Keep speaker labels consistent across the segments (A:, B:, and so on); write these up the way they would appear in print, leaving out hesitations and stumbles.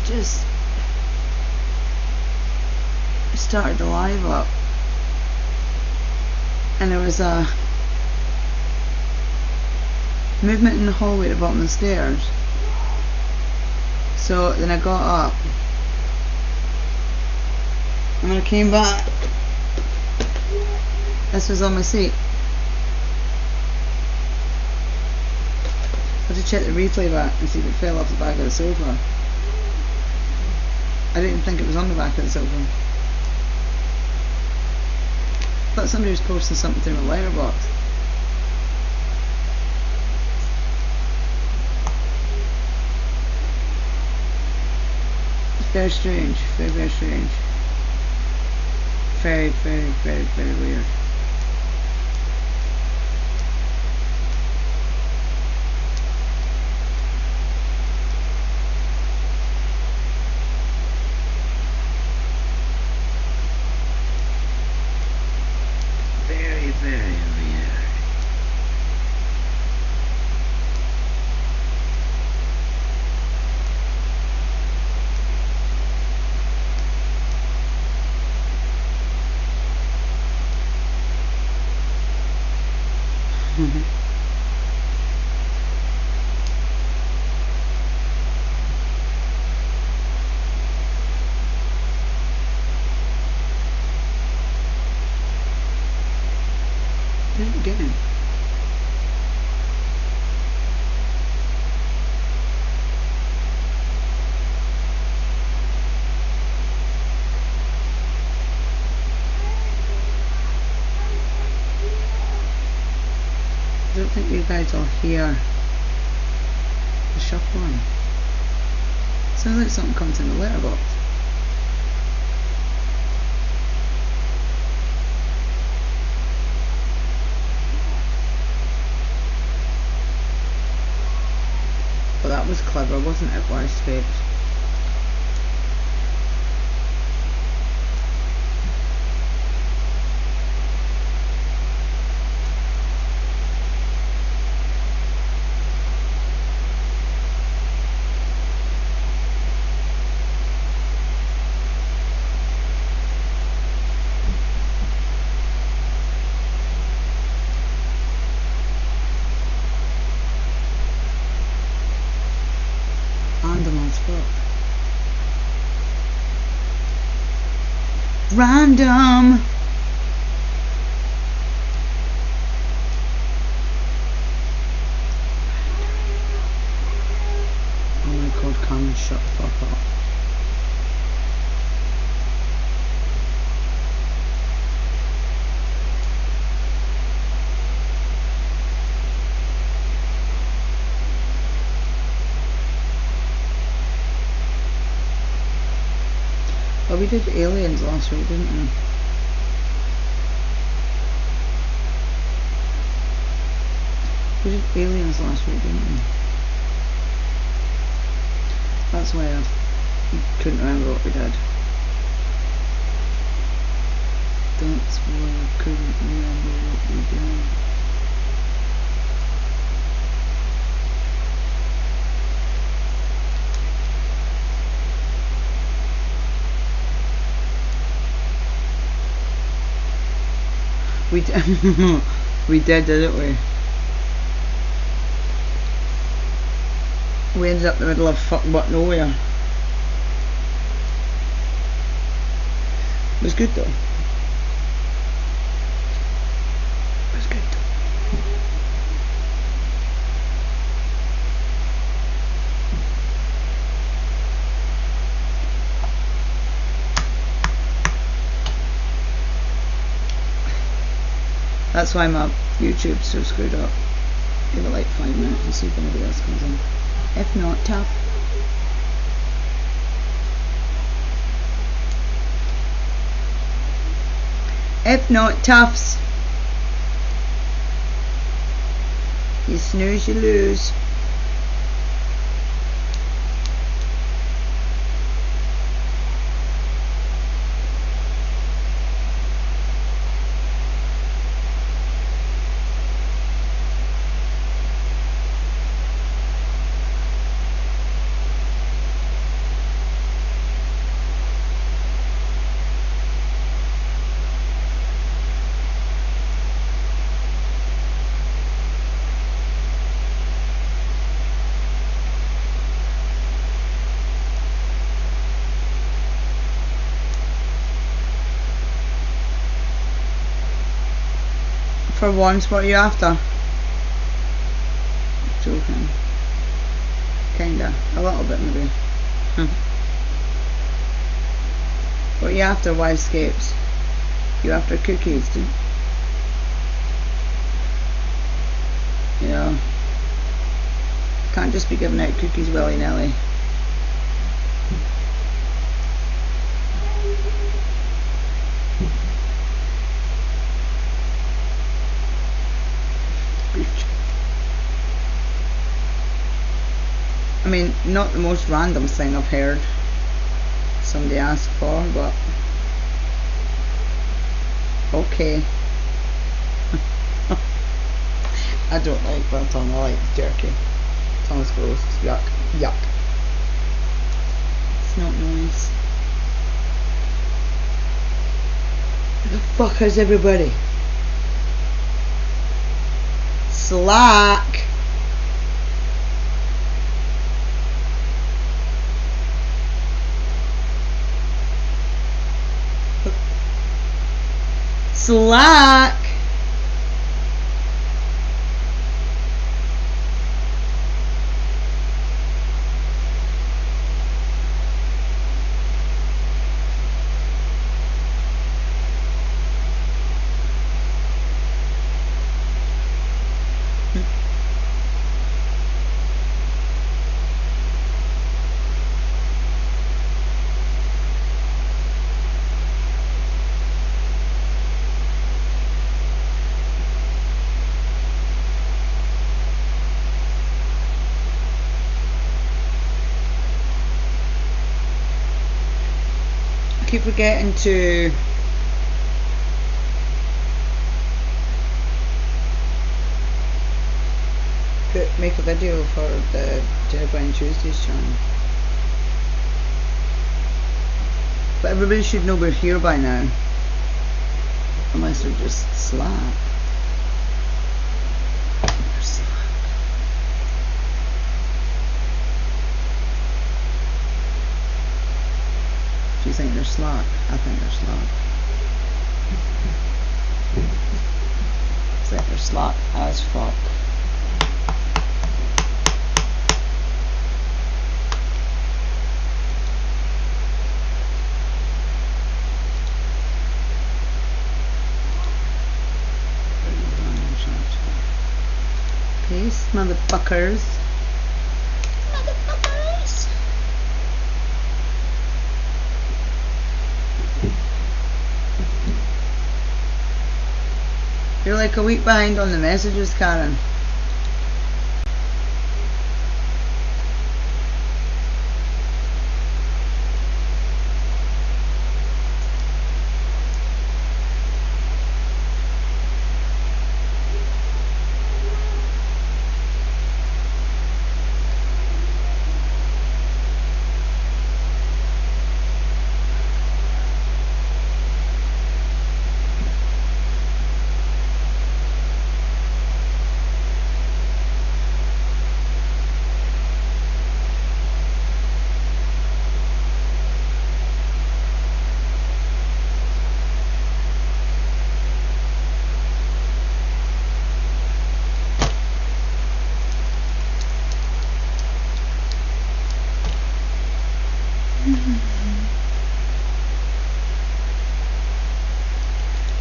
A: just started the live up, and there was a movement in the hallway at the bottom of the stairs. So then I got up, and when I came back, this was on my seat. I had to check the replay back and see if it fell off the back of the sofa. I didn't think it was on the back of the sofa. I thought somebody was posting something through my letterbox. It's very strange, very, very strange. Very, very, very, very weird. Very, very weird. Do it again. I don't think you guys will hear the shuffling. Sounds like something comes in the letterbox. But that was clever, wasn't it, what I said? Random. Oh my god, come shut the fuck up. Well, we did Aliens last week, didn't we? We did Aliens last week, didn't we? That's why I couldn't remember what we did. That's why I couldn't remember what we did. We did, we didn't we? We ended up in the middle of fucking but nowhere. It was good though. It was good. That's why my YouTube's so screwed up. Give it like 5 minutes and see if anybody else comes in. If not, tough. If not, toughs. You snooze, you lose. For once, what are you after? Joking. Kinda. A little bit maybe. What are you after, Wisescapes? You after cookies, dude? You know, can't just be giving out cookies willy-nilly. I mean, not the most random thing I've heard somebody ask for, but okay. I don't like biltong, I like jerky. Tongue's gross, yuck, yuck. It's not nice. Where the fuck is everybody? Slack! Slack! I keep forgetting to make a video for the Terrifying Tuesdays channel. But everybody should know we're here by now. Unless they're just slack. They're slack. Do you think they're slack? I think they're slack. I think they're slack as fuck. Peace, motherfuckers. Motherfuckers. You're like a week behind on the messages, Karen.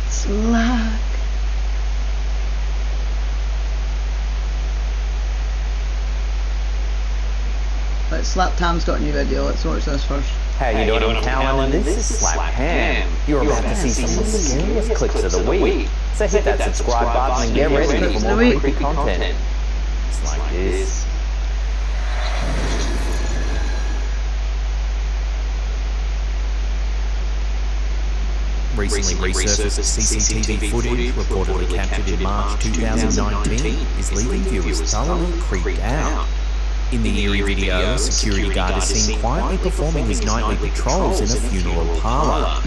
A: Slack. Let's Slap Tam's got a new video. Let's watch this first.
B: How you doing, I'm Callan, and this is Slap Cam. You're about to see some of the scariest clips of the week. So hit that subscribe button and get ready for more creepy content. It's like this.
C: Recently resurfaced CCTV footage reportedly captured in March 2019 is leaving viewers thoroughly creeped out. In the eerie video, a security guard is seen quietly performing his nightly patrols in a funeral parlour.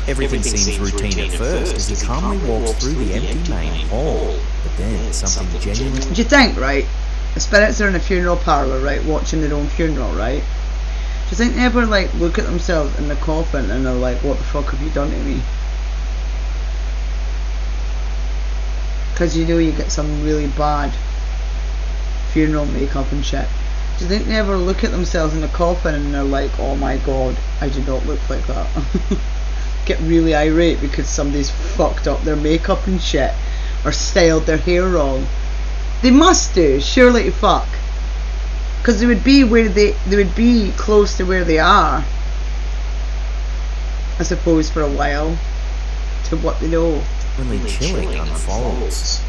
C: Everything seems routine at first as he calmly walks through the empty main hall, but then something genuine...
A: Do you think, right, the spirits are in a funeral parlour, right, watching their own funeral, right? Do you think they ever, like, look at themselves in the coffin and they're like, what the fuck have you done to me? because you know you get some really bad funeral makeup and shit. Do you think they ever look at themselves in the coffin and they're like, oh my god, I do not look like that? Get really irate because somebody's fucked up their makeup and shit, or styled their hair wrong. They must do, surely to fuck, because they would be where they would be close to where they are, I suppose, for a while, to what they know.
C: When the chilling unfolds.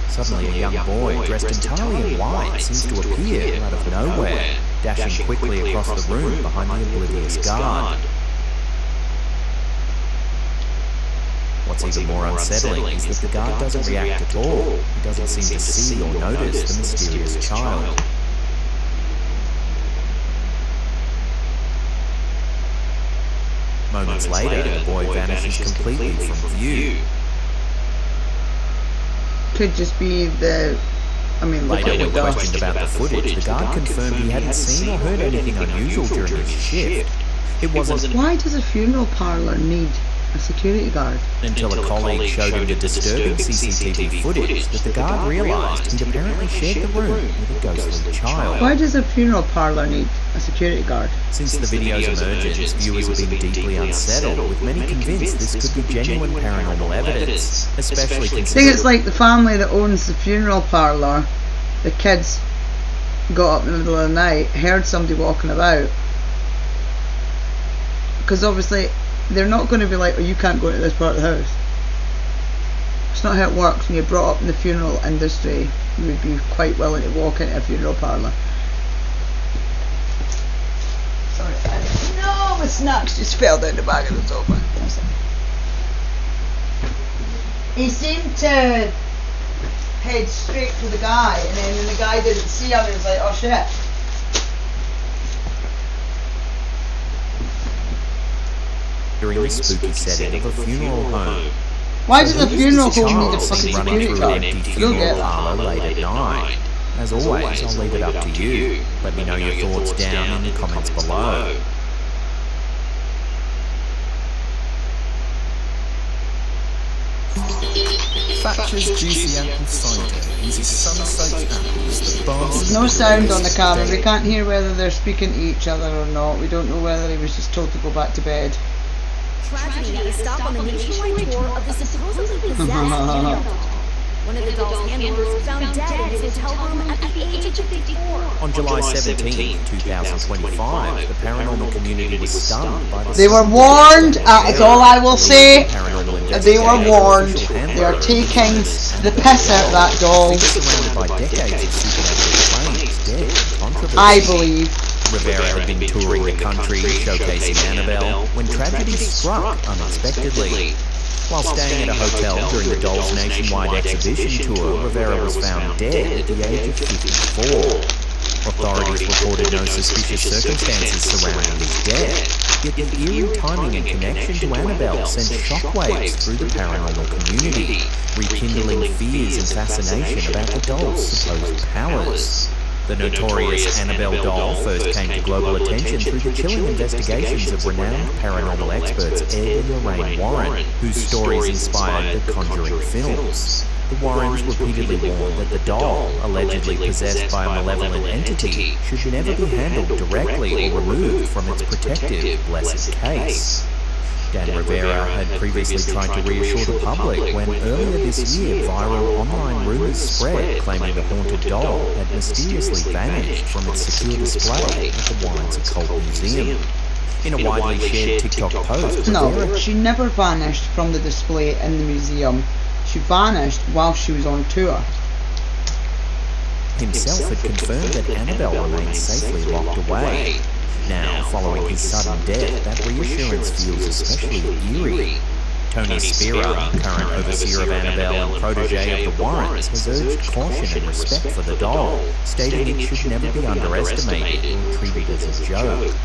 C: Suddenly a young boy, dressed entirely in white, seems to appear out of nowhere, dashing quickly across the room behind the oblivious guard. What's even more unsettling is that the guard doesn't react at all. He doesn't seem to see or notice the mysterious child. Moments later, the boy vanishes completely from view.
A: Could just be the... I mean, look
C: Later,
A: at the
C: when
A: dog.
C: questioned about the footage, the guard confirmed he hadn't seen or heard anything unusual during his shift. It wasn't
A: Why does a funeral parlour need a security guard?
C: until a colleague showed him the disturbing CCTV footage that the guard realised he'd apparently shared the room with a ghostly child.
A: Why does a funeral parlour need a security guard?
C: Since the video's emergence, viewers have been deeply unsettled, with many convinced this could be genuine paranormal evidence, especially
A: I think
C: considering
A: it's like the family that owns the funeral parlour. The kids got up in the middle of the night, heard somebody walking about. Because obviously they're not going to be like, oh, you can't go into this part of the house. It's not how it works. When you're brought up in the funeral industry, you would be quite willing to walk into a funeral parlour. Sorry, no, my snacks just fell down the bag of the sofa. He seemed to head straight to the guy, and then when the guy didn't see him, he was like, oh shit.
C: during the spooky setting of a funeral home.
A: Why does a funeral home need a
C: Child
A: fucking
C: seen running
A: security
C: through
A: guard?
C: an empty
A: I don't get
C: funeral
A: that.
C: parlour late at night. As always, I'll leave it up to you. Let me know your thoughts down in the comments below. Thatcher's juicy apple cider uses sun-soaked apples that
A: There's
C: bask
A: no
C: in
A: sound
C: the
A: on the
C: rays
A: camera.
C: of
A: We
C: day.
A: can't hear whether they're speaking to each other or not. We don't know whether he was just told to go back to bed.
D: Tragedy had a stop on the nationwide tour of the supposedly possessed Annabelle doll. One of the doll's handlers found dead in his hotel room at the age of 54.
C: On July 17, 2025, the paranormal community was stunned by the
A: They were
C: sudden
A: warned,
C: death
A: that is all I will say.
C: Paranormal
A: They were
C: investigator
A: warned.
C: official handler
A: They are
C: of
A: taking
C: Annabelle.
A: the piss out of that doll.
C: Surrounded by decades of supernatural claims, death, and controversy.
A: I believe.
C: Rivera had been touring the country, showcasing Annabelle, when tragedy struck unexpectedly. While staying at a hotel during the doll's nationwide exhibition tour, Rivera was found dead at the age of 54. Authorities reported no suspicious circumstances surrounding his death, yet the eerie timing and connection to Annabelle sent shockwaves through the paranormal community, rekindling fears and fascination about the doll's supposed powers. The notorious Annabelle doll first came to global attention through the chilling investigations of renowned paranormal experts Ed and Lorraine Warren, whose stories inspired the Conjuring films. The Warrens repeatedly warned that the doll, allegedly possessed by a malevolent entity, should never be handled directly or removed from its protective, blessed case. Dan Rivera had previously tried to reassure the public when earlier this year viral online rumours spread claiming the haunted doll had mysteriously vanished from its secure display at the Warrens Occult Museum. In a widely shared TikTok post,
A: No,
C: Rivera
A: she never vanished from the display in the museum. She vanished while she was on tour.
C: himself had confirmed that Annabelle remained safely locked away. Now, following his sudden death, that reassurance feels especially eerie. Tony Spira, current overseer of Annabelle and protege of the Warrens, has urged caution and respect for the doll, stating it should never be underestimated or treated as a joke.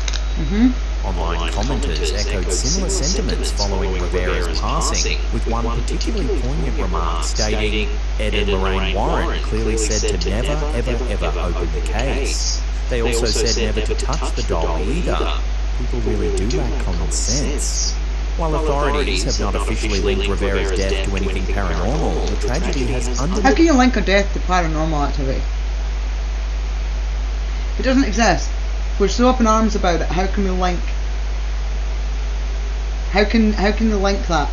C: Online commenters echoed similar sentiments following Rivera's passing, with one particularly poignant remark stating, Ed and Lorraine Warren clearly said to never, ever, ever open the case. They also said never to touch the doll either. People really do lack common sense. While authorities have not officially linked Rivera's death to anything paranormal, the tragedy has
A: How can you link a death to paranormal activity? It doesn't exist. We're so up in arms about it. How can we link? How can you link that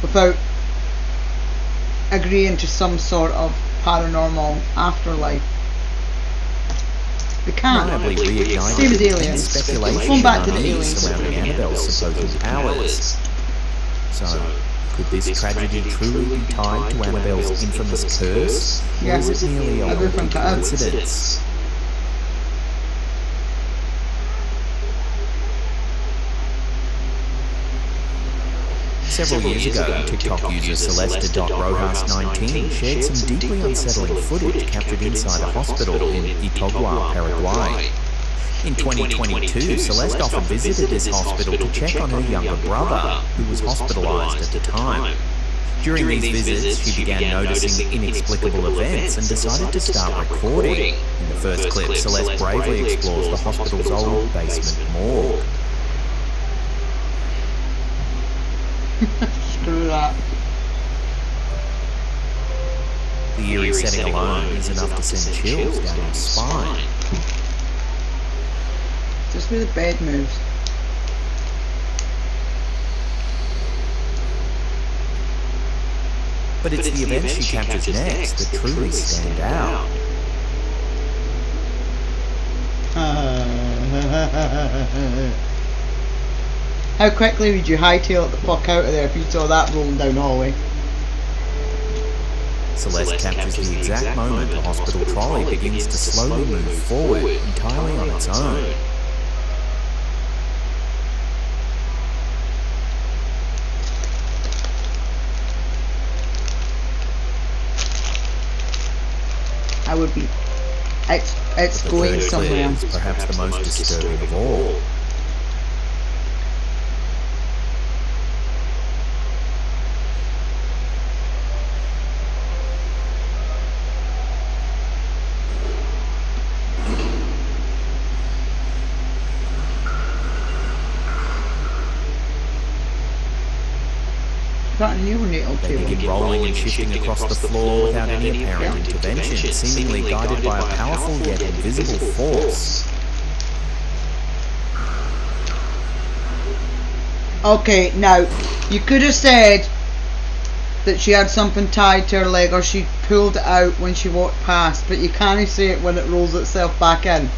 A: without agreeing to some sort of paranormal afterlife? They can't. Same as aliens.
C: Speculation
A: Going back to the
C: and
A: aliens.
C: surrounding Annabelle's supposed powers. So, could this tragedy truly be tied to Annabelle's infamous curse, or
A: Yes.
C: is it merely a
A: Everything
C: lucky coincidence? Several years ago, TikTok user Celeste.Rojas19 shared some deeply unsettling footage captured inside a hospital in Itagua, Paraguay. In 2022, Celeste often visited this hospital to check on her younger brother, who was hospitalized at the time. During these visits, she began noticing inexplicable events and decided to start recording. In the first clip, Celeste bravely explores the hospital's old basement morgue.
A: Screw that.
C: The eerie setting alone is enough to send chills down your spine.
A: Just where the bed moves.
C: But it's the events she captures next that truly stand out.
A: How quickly would you hightail it the fuck out of there if you saw that rolling down the hallway?
C: Celeste captures the exact moment the hospital trolley begins to slowly move forward entirely on its own.
A: I would be. It's
C: The
A: going
C: third
A: somewhere.
C: clip is perhaps the most disturbing of all.
A: Got a neonatal
C: They begin
A: table.
C: rolling and shifting across the floor without any apparent intervention, seemingly guided by a powerful yet invisible force.
A: Okay, now, you could have said that she had something tied to her leg or she pulled it out when she walked past, but you can't say it when it rolls itself back in.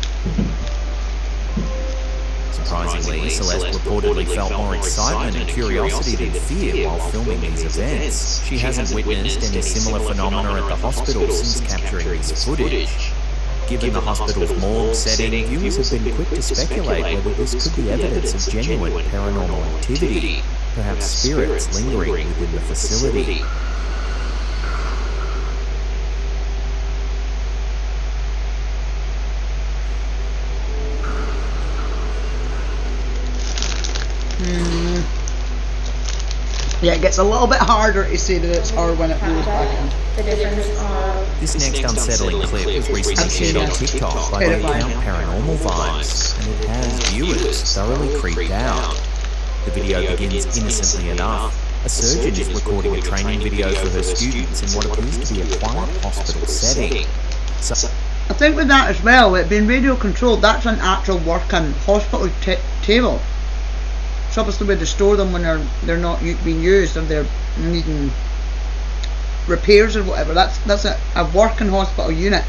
C: Surprisingly, Celeste reportedly felt more excitement and curiosity than fear while filming these events. She hasn't witnessed any similar phenomena at the hospital since capturing this footage. Given the hospital's morgue setting, viewers have been quick to speculate whether this could be evidence of genuine paranormal activity, perhaps spirits lingering within the facility.
A: Yeah, it gets a little bit harder to say that it's her when it rolls back in.
E: The difference are
C: This next unsettling clip was recently shared on TikTok by the account Paranormal Vibes, and it has viewers thoroughly creeped out. The video begins innocently enough. A surgeon is recording a training video for her students in what appears to be a quiet hospital setting.
A: I think with that as well, it being radio controlled, that's an actual working hospital table. It's obviously where they store them when they're not being used or they're needing repairs or whatever. That's a working hospital unit.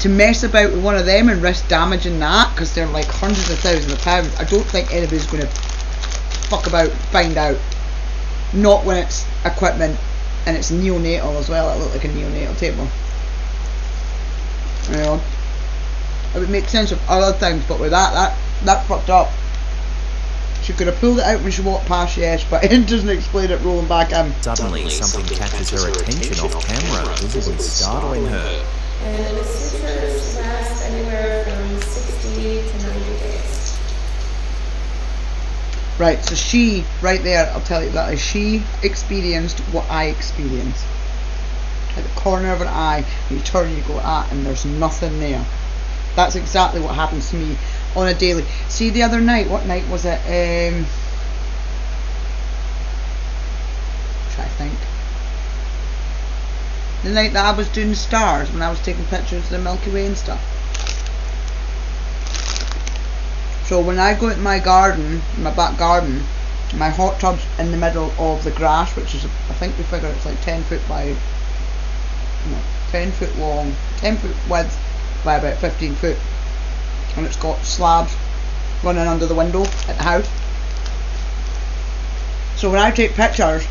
A: To mess about with one of them and risk damaging that, because they're like hundreds of thousands of pounds, I don't think anybody's going to fuck about, find out. Not when it's equipment and it's neonatal as well. It looked like a neonatal table. You know, it would make sense with other things, but with that fucked up. She could have pulled it out when she walked past, yes, but it doesn't explain it rolling back in.
C: Suddenly, something catches her attention off camera, visibly startling her.
E: and the sutures last anywhere from 60 to 90 days.
A: Right, so she, right there, I'll tell you that, she experienced what I experienced. At the corner of an eye, you turn, you go, and there's nothing there. That's exactly what happens to me on a daily. See, the other night, what night was it? Try to think. The night that I was doing stars, when I was taking pictures of the Milky Way and stuff. So when I go into my garden, my back garden, my hot tub's in the middle of the grass, which is, I think we figure it's like 10 foot by, 10 foot long, 10 foot width by about 15 foot. And it's got slabs running under the window at the house. So when I take pictures,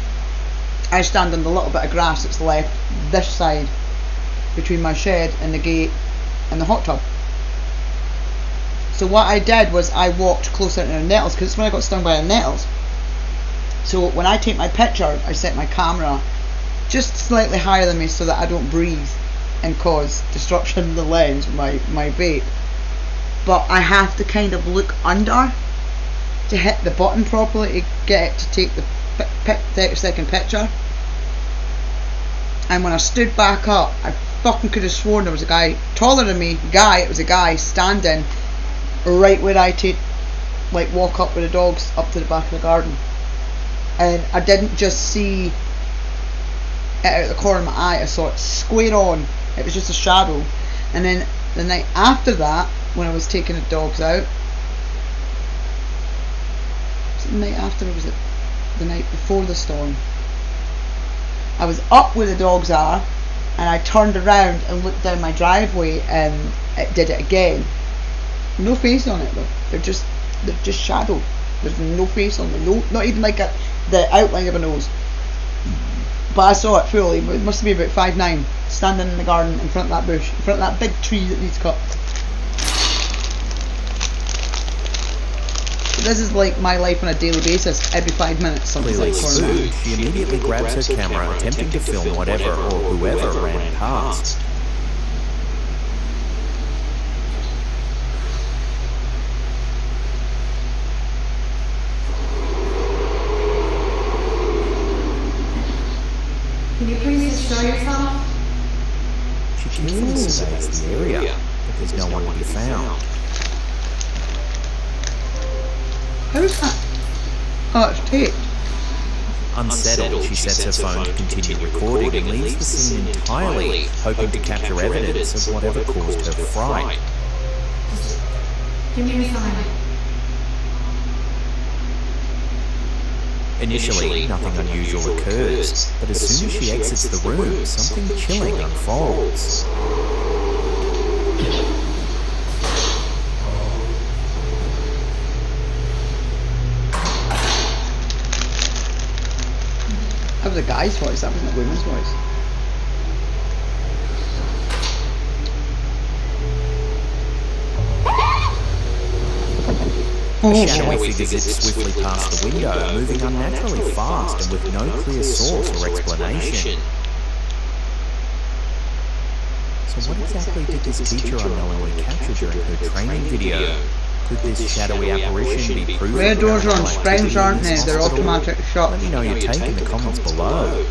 A: I stand on the little bit of grass that's left this side between my shed and the gate and the hot tub. So what I did was I walked closer to the nettles, because it's when I got stung by the nettles. So when I take my pictures, I set my camera just slightly higher than me so that I don't breathe and cause destruction in the lens with my vape. But I have to kind of look under to hit the button properly to get it to take the 30-second picture. And when I stood back up, I fucking could have sworn there was a guy taller than me. It was a guy standing right where I walk up with the dogs up to the back of the garden. And I didn't just see it out of the corner of my eye, I saw it square on. It was just a shadow. And then the night after that, when I was taking the dogs out, was it the night after or was it the night before the storm? I was up where the dogs are, and I turned around and looked down my driveway, and it did it again. No face on it though. They're just shadow. There's no face on them. No, not even like the outline of a nose. But I saw it fully. It must be about 5'9", standing in the garden in front of that bush, in front of that big tree that needs cut. This is like my life on a daily basis. Every 5 minutes, something's like
C: Clearly spooked, she immediately grabs her camera, attempting to film whatever or whoever ran past.
E: Can you please just show yourself?
C: She carefully surveys the area, but there's no one to be found.
A: Who's that? Oh, it's Tate.
C: Unsettled, she sets her phone to continue recording and leaves the scene entirely, hoping to capture evidence of whatever caused her fright.
E: Give me a sign.
C: Initially, nothing unusual occurs, but as soon as she exits the room, something chilling unfolds.
A: That was a guy's voice, that wasn't a woman's voice.
C: A shadowy figure zips swiftly past the window, moving unnaturally fast and with no clear source or explanation. So what exactly did this teacher unknowingly capture during her training video? Could this shadowy apparition be proof?
A: Red doors are on springs, aren't they? They're automatic shots.
C: Let me know your take in the comments below.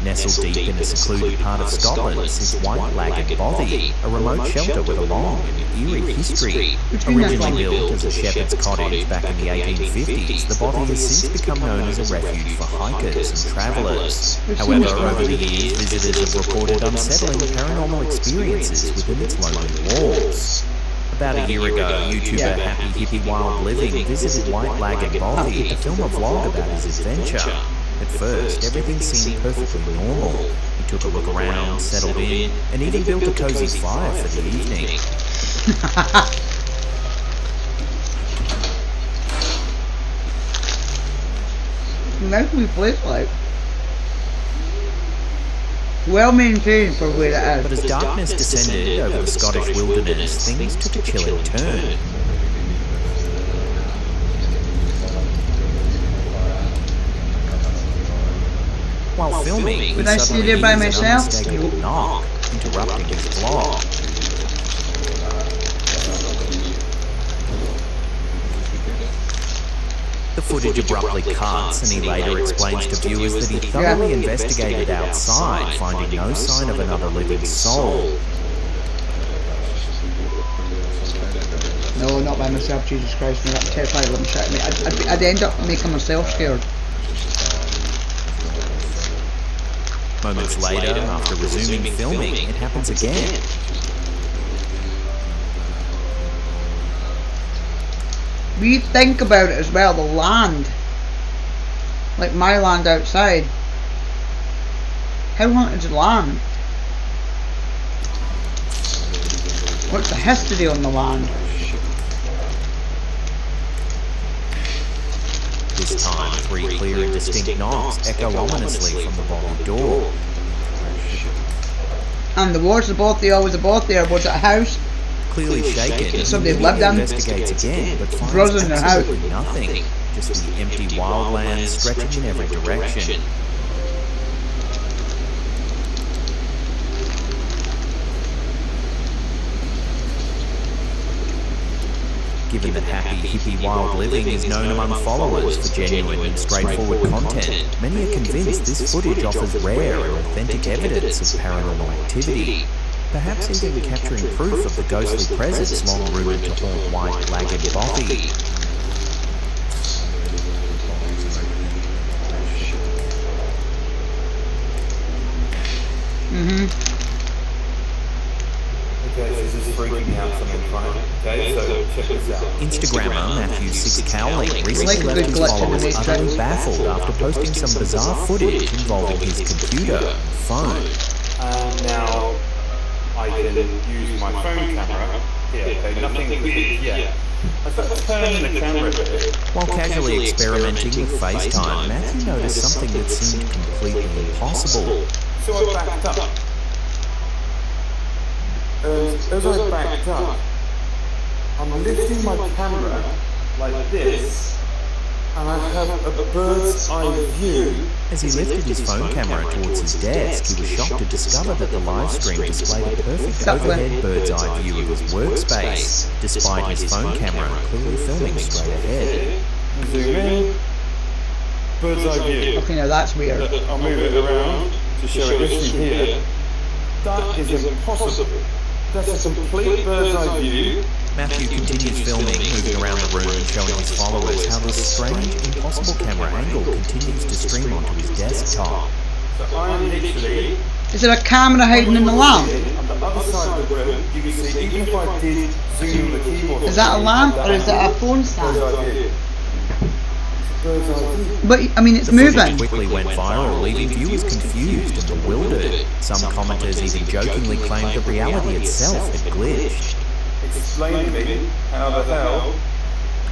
C: Nestled deep in a secluded part of Scotland sits White Laggard Bothy, a remote shelter with a long and eerie history. Originally built as a shepherd's cottage back in the 1850s, the Bothy has since become known as a refuge for hikers and travellers. However, over the years, visitors have reported unsettling paranormal experiences within its lonely walls. About a year ago, YouTuber Happy Hippie Wild Living visited White Laggard Bothy to film a vlog about his adventure. At first, everything seemed perfectly normal. He took a look around, settled in, and even built a cozy fire for the evening.
A: Nice we place like. Well maintained for where it is.
C: But as darkness descended over the Scottish wilderness, things took a chilling turn. While filming,
A: Would I stay there by myself?
C: Knock. interrupting his vlog. The footage abruptly cuts, and he later explains to viewers that he thoroughly investigated outside, finding no sign of another living soul.
A: No, not by myself, Jesus Christ, no, that terrified wouldn't shit me. I'd end up making myself scared.
C: Moments later, after resuming filming, it happens again.
A: We think about it as well, the land. Like my land outside. How haunted is the land? What's the history on the land?
C: This time, 3 clear and distinct knocks echo ominously from the body door.
A: And the walls are both there, was it both there? Was it a house?
C: Clearly shaken,
A: Somebody
C: he
A: lived in.
C: investigates again, but
A: Brothers
C: finds
A: in their house.
C: absolutely nothing. Just the empty wildlands stretching in every direction. Given that happy, hippie, wild living is known among followers for genuine and straightforward content, many are convinced this footage offers rare and authentic evidence of paranormal activity, perhaps even capturing proof of the ghostly presence long rumoured to haunt White Laggard Bothy.
F: Okay, so this is freaking me out something funny. Okay, so check this out.
C: Instagrammer Matthew 6 Cowling recently
A: Like a
C: left
A: good
C: his
A: glitch in the
C: followers
A: Matrix.
C: utterly baffled after posting some bizarre footage involving his computer and phone.
F: Now I can use my phone camera. Here, okay, nothing yeah. I started turning the camera a bit.
C: While casually experimenting with FaceTime, Matthew noticed something that seemed completely impossible.
F: So I backed up. As I backed up, I'm lifting my camera like this, and I have a bird's eye view.
C: As he lifted his phone camera towards his desk, he was shocked to discover that the live stream displayed a perfect overhead bird's eye view of his workspace, despite his phone camera clearly filming straight ahead.
F: Zoom in, bird's eye view.
A: Okay, now that's weird.
F: I'll move it around to show it this from here. That is impossible. That's a complete bird's eye view.
C: Matthew continues filming, moving around the room and showing his followers how this strange, impossible camera angle continues to stream onto his desktop.
F: So I'm literally...
A: Is it a camera hiding in the lamp?
F: On the other side of the room, you can see, even if I did zoom the keyboard...
A: Is that a lamp or is it a phone stand?
F: Bird's eye view. Bird's eye view.
A: But, I mean, it's
C: The footage
A: moving.
C: quickly went viral, leaving viewers confused and bewildered. Some commenters even jokingly claimed that reality itself had glitched.
F: Explain to me how the hell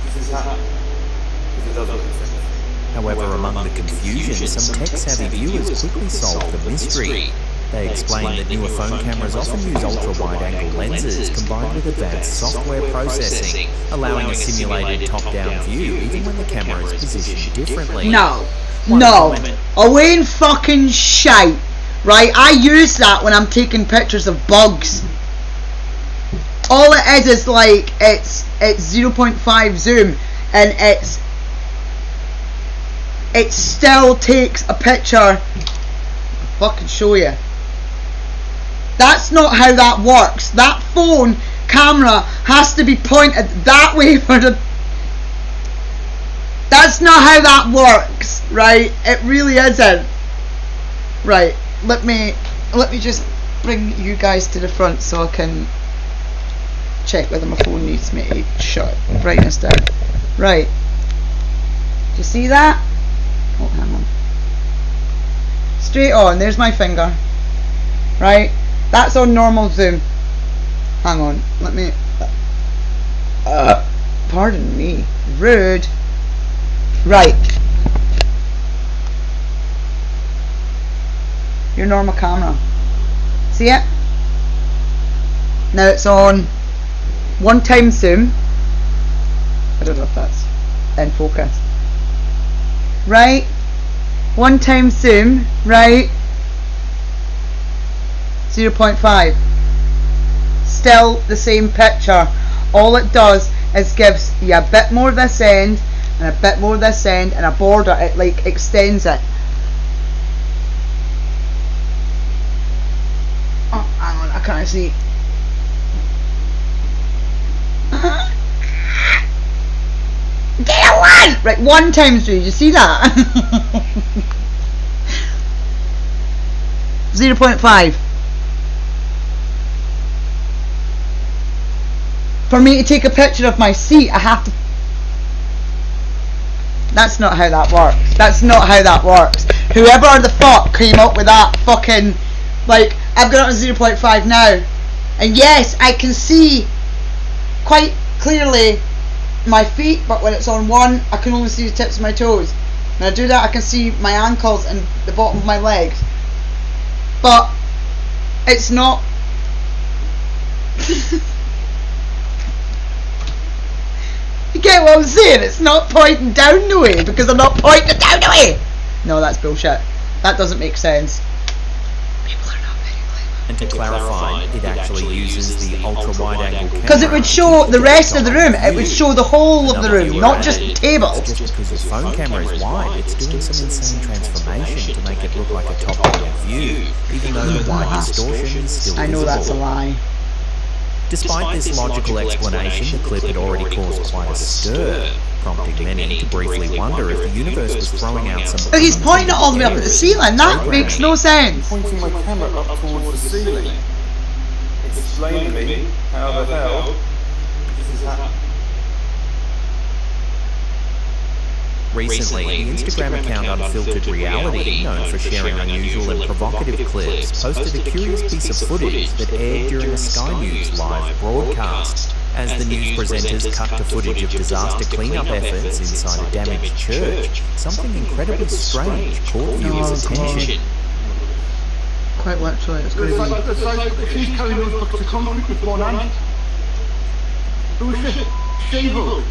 F: this is happening. Because it doesn't make sense.
C: However, among the confusion, some tech-savvy viewers quickly solved the mystery. They explained that newer phone cameras often use ultra-wide-angle lenses combined with advanced software processing, allowing a simulated top-down view even when the camera is positioned differently.
A: No. No. Elaine fucking shite. Right? I use that when I'm taking pictures of bugs. All it is like, it's 0.5 zoom, and it still takes a picture. I'll fucking show you. That's not how that works. That phone camera has to be pointed that way for the... That's not how that works, right? It really isn't. Right, let me just bring you guys to the front so I can check whether my phone needs me to shut brightness down. Right. Do you see that? Oh, hang on. Straight on, there's my finger. Right? That's on normal zoom. Hang on, let me... pardon me. Rude. Right. Your normal camera. See it? Now it's on 1x zoom. I don't know if that's in focus. Right? 1x zoom, right? 0.5. Still the same picture. All it does is gives you a bit more this end and a bit more this end and a border. It like extends it. Oh, hang on, I can't see. Get away! Right, 1 times 3. You see that? 0.5. For me to take a picture of my seat, I have to... That's not how that works. That's not how that works. Whoever the fuck came up with that fucking... Like, I've got it on 0.5 now. And yes, I can see quite clearly my feet, but when it's on 1, I can only see the tips of my toes. When I do that, I can see my ankles and the bottom of my legs. But it's not... You get what I'm saying? It's not pointing down the way because I'm not pointing down the way. No, that's bullshit. That doesn't make sense. People are not very clever.
C: And to clarify, it actually uses the ultra-wide angle camera.
A: Because it would show the rest of the room. It would show the whole of the room, not just tables.
C: Just because the phone camera is wide, it's doing some insane transformation to make it look like a top-down view, even though the wide distortion is still visible.
A: I know that's a lie.
C: Despite this logical explanation, the clip had already caused quite a stir, prompting many to briefly wonder if the universe was throwing out some...
A: But he's pointing it all the way up at the ceiling. That makes no sense.
F: Pointing my camera up towards the ceiling. Explain to me how the hell this is happening.
C: Recently, the Instagram account Unfiltered Reality, known for sharing unusual and provocative clips, posted a curious piece of footage that aired during a Sky News live broadcast. As the news presenters cut to footage of disaster cleanup efforts inside a damaged church, something incredibly strange caught viewers' attention.
A: Quite literally, it's crazy.
F: She's carrying those blocks of concrete with one hand. Who's she? Shavel.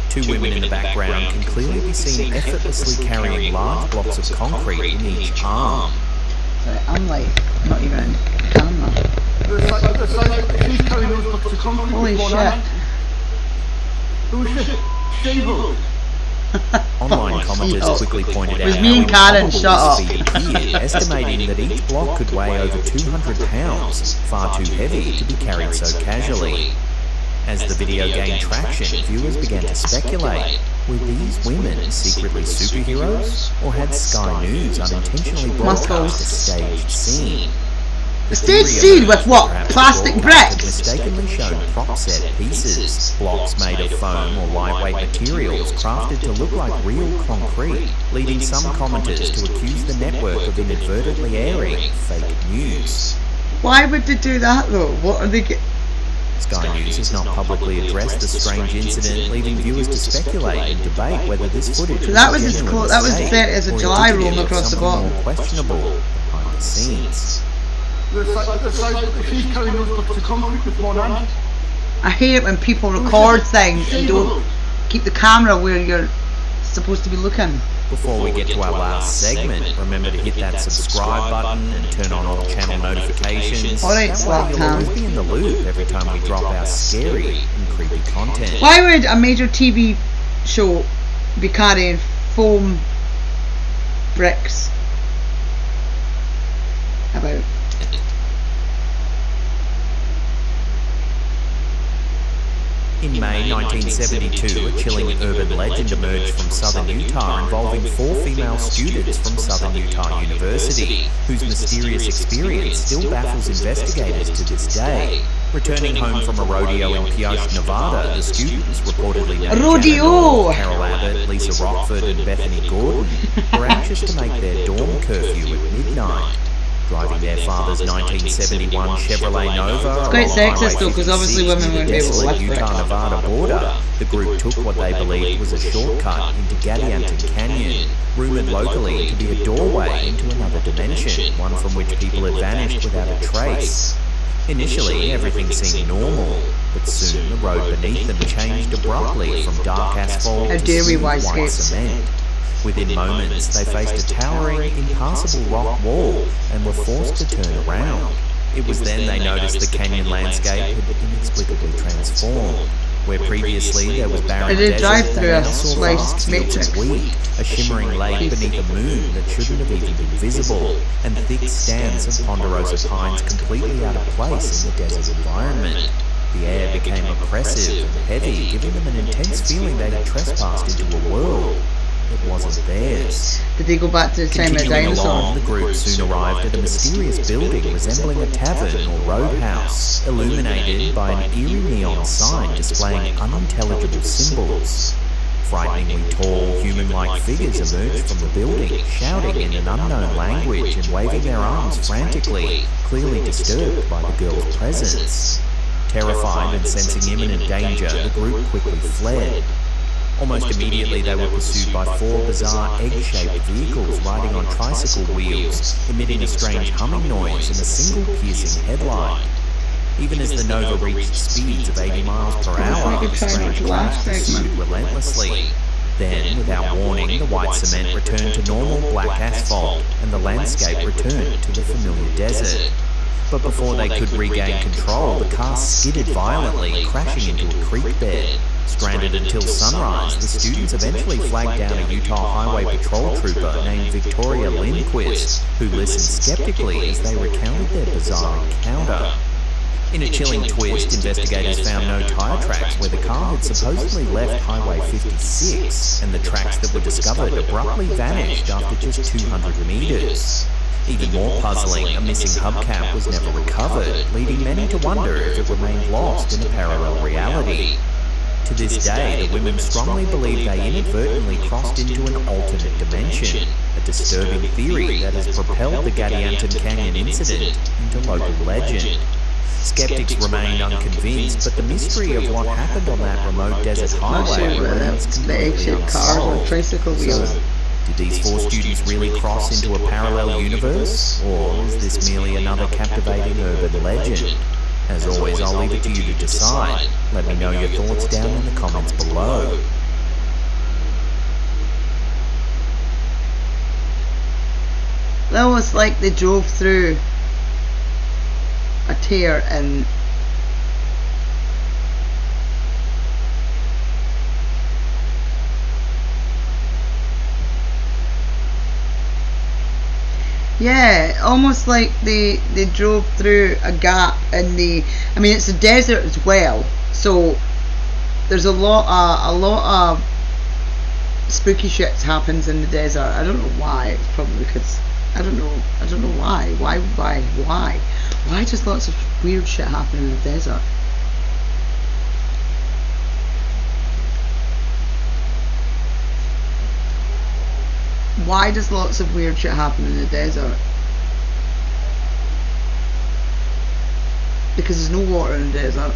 C: 2 women in the background can clearly be seen effortlessly carrying large blocks of concrete in each arm.
A: Sorry, I'm like, not even in camera.
F: She's carrying those blocks of concrete
A: Holy
F: with one
A: shit.
F: hand. Who's she? Shavel.
C: Online commenters quickly pointed
A: It was
C: out
A: me and
C: how
A: Karen,
C: improbable
A: shut up.
C: this feat appeared, estimating that each block could weigh over 200 pounds, far too heavy to be carried so casually. As the video gained traction, viewers began to speculate, were these women secretly superheroes, or had Sky News unintentionally broadcast a staged scene? The
A: Staged
C: theory
A: scene
C: emerged
A: with what?
C: that perhaps
A: Plastic
C: the broadcast had
A: bricks?
C: mistakenly shown prop set pieces, blocks made of foam or lightweight materials crafted to look like real concrete, leading some commenters to accuse the network of inadvertently airing fake news.
A: Why would they do that though? What are they
C: Sky News has not publicly addressed the strange incident, leaving viewers to speculate and debate whether this footage
A: So that was
C: was
A: as
C: genuine
A: that was
C: mistake
A: set as a
C: or
A: July
C: indicative
A: room
C: of
A: across the
C: something
A: bottom.
C: more questionable behind the scenes.
F: She's carrying those blocks of concrete with one hand.
A: I hate it when people record things and don't keep the camera where you're supposed to be looking.
C: Before we get to our last segment, remember to hit that subscribe button and turn on all channel notifications.
A: Alright,
C: That way
A: Slap
C: you'll
A: Town.
C: always be in the loop every time we drop our scary and creepy content.
A: Why would a major TV show be carrying foam bricks about?
C: In May 1972, a chilling urban legend emerged from southern Utah involving 4 female students from Southern Utah University, whose mysterious experience still baffles investigators to this day. Returning home from a rodeo in Pioche, Nevada, the students, reportedly named
A: Rodeo!
C: Jana, Carol Abbott, Lisa Rockford and Bethany Gordon, were anxious to make their dorm curfew at midnight. Driving their father's 1971 Chevrolet Nova
A: It's quite
C: along
A: sexist though,
C: Highway
A: 'cause obviously
C: 56
A: women
C: near
A: wouldn't
C: the
A: be able to
C: desolate
A: lift it.
C: Utah-Nevada border, the group took what they believed was a shortcut into Gadianton Canyon, rumoured locally to be a doorway into another dimension, one from which people had vanished without a trace. Initially, everything seemed normal, but soon the road beneath them changed abruptly from dark asphalt
A: How
C: to
A: dare we,
C: smooth
A: white
C: white
A: skates.
C: cement. Within moments, they faced a towering, impassable rock wall and were forced to turn around. It was then they noticed the canyon landscape had inexplicably transformed. Where previously there was barren desert, they now saw vast fields of wheat, a shimmering lake beneath a moon that shouldn't have even been visible, and thick stands of ponderosa pines completely out of place in the desert environment. The air became oppressive and heavy, giving them an intense feeling they had trespassed into a world that wasn't theirs.
A: Did they go back to the time of
C: Continuing
A: dinosaurs?
C: along, the group soon arrived at a mysterious building resembling a tavern or roadhouse, illuminated by an eerie neon sign displaying unintelligible symbols. Frighteningly tall, human-like figures emerged from the building, shouting in an unknown language and waving their arms frantically, clearly disturbed by the girl's presence. Terrified and sensing imminent danger, the group quickly fled. Almost immediately they were pursued by 4 bizarre egg-shaped vehicles riding on tricycle wheels, emitting a strange humming noise and a single piercing headlight. Even as the Nova reached speeds of 80 miles per hour, the strange craft pursued relentlessly. Then, without warning, the white cement returned to normal black asphalt, and the landscape returned to the familiar desert. But before they could regain control, the car skidded violently, crashing into a creek bed. Stranded until sunrise, the students eventually flagged down a Utah Highway Patrol trooper named Victoria Lindquist, who listened skeptically as they recounted their bizarre encounter. In a chilling twist, investigators found no tire tracks where the car had supposedly left Highway 56, and the tracks that were discovered abruptly vanished after just 200 meters. Even more puzzling, a missing hubcap was never recovered, leading many to wonder if it remained lost in a parallel reality. To this day, the women strongly believe they inadvertently crossed into an alternate dimension, a disturbing theory that has propelled the Gadianton Canyon incident into local legend. Skeptics remained unconvinced, but the mystery of what happened on that remote desert highway remains completely unsolved. So, did these 4 students really cross into a parallel universe, or is this merely another captivating urban legend? As always, I'll leave it to you to decide. Let me know your thoughts down in the comments below.
A: That was like they drove through a tear in yeah, almost like they drove through a gap in the. I mean, it's a desert as well, so there's a lot of spooky shit happens in the desert. I don't know why. It's probably because I don't know why. Why does lots of weird shit happen in the desert? Why does lots of weird shit happen in the desert? Because there's no water in the desert.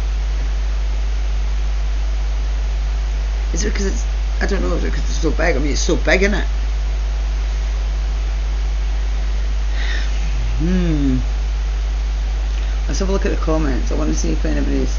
A: Is it because it's, I don't know, is it because it's so big? I mean, it's so big, isn't it? Let's have a look at the comments. I want to see if anybody's.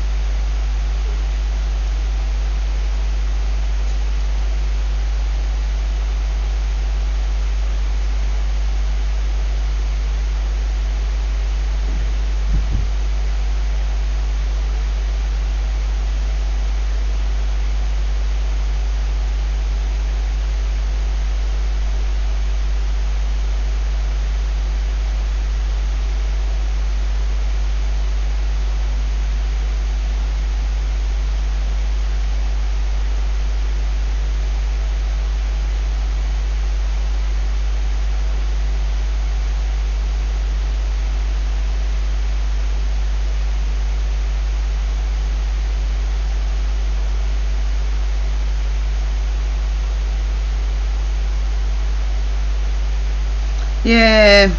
A: Yeah.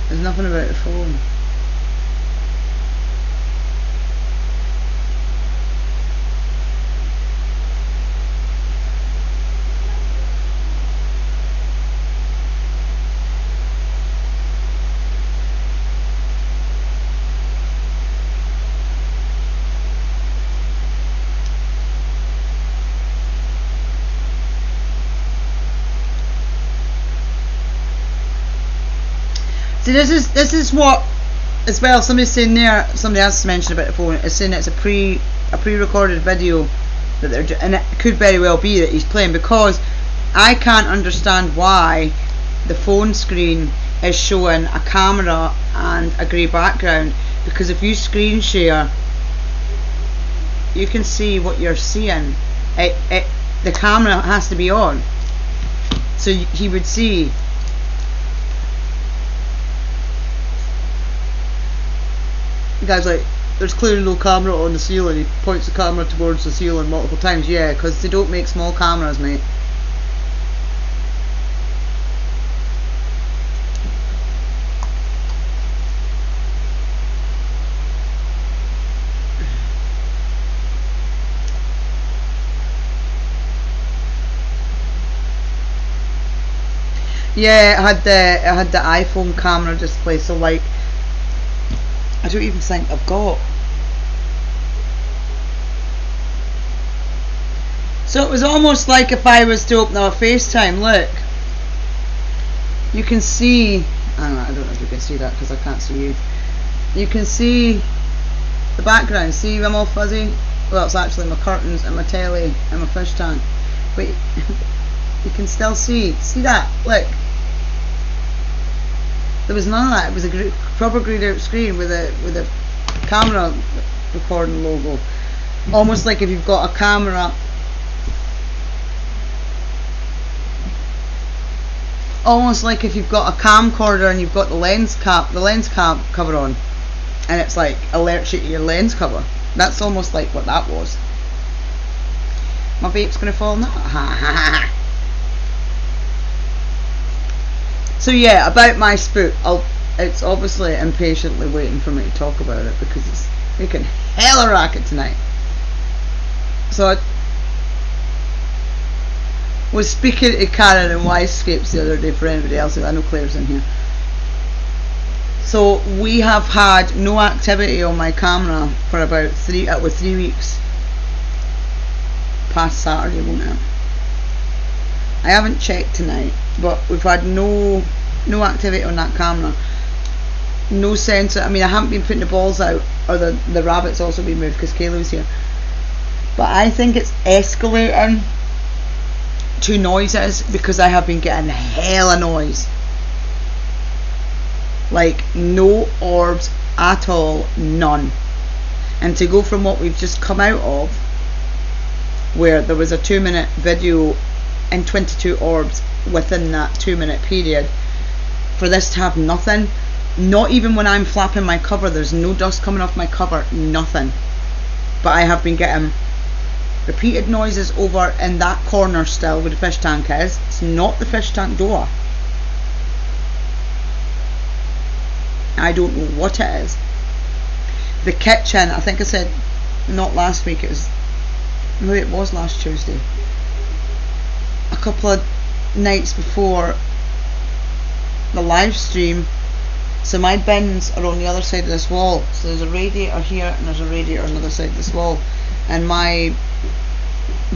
A: There's nothing about the phone. See, this is what, as well, somebody's saying there, somebody else mentioned about the phone, is saying it's a pre-recorded video that they're and it could very well be that he's playing, because I can't understand why the phone screen is showing a camera and a grey background, because if you screen share you can see what you're seeing. The camera has to be on, so he would see. The guy's like, there's clearly no camera on the ceiling. He points the camera towards the ceiling multiple times. Yeah, because they don't make small cameras, mate. Yeah, it had the iPhone camera display, so like, I don't even think I've got. So it was almost like if I was to open up FaceTime. Look, you can see. I don't know if you can see that because I can't see you. You can see the background. See, I'm all fuzzy. Well, it's actually my curtains and my telly and my fish tank. But you can still see. See that? Look. There was none of that. It was a proper grayed out screen with a camera recording logo. Almost like if you've got a camera. Almost like if you've got a camcorder and you've got the lens cap cover on, and it's like alerts you to your lens cover. That's almost like what that was. My vape's gonna fall now. So yeah, about my spook, it's obviously impatiently waiting for me to talk about it because it's making hella racket tonight. So I was speaking to Karen and Wisescapes the other day for anybody else. I know Claire's in here. So we have had no activity on my camera for about 3 weeks. Past Saturday, won't it? I haven't checked tonight, but we've had no activity on that camera. No sensor. I mean, I haven't been putting the balls out, or the rabbits also been moved because Kayla's here. But I think it's escalating to noises because I have been getting hella noise. Like no orbs at all, none. And to go from what we've just come out of, where there was a 2-minute video and 22 orbs within that 2-minute period, for this to have nothing, not even when I'm flapping my cover, there's no dust coming off my cover, nothing. But I have been getting repeated noises over in that corner still where the fish tank is. It's not the fish tank door. I don't know what it is. The kitchen, I think I said not last week, maybe it was last Tuesday, a couple of nights before the live stream. So my bins are on the other side of this wall, so there's a radiator here and there's a radiator on the other side of this wall, and my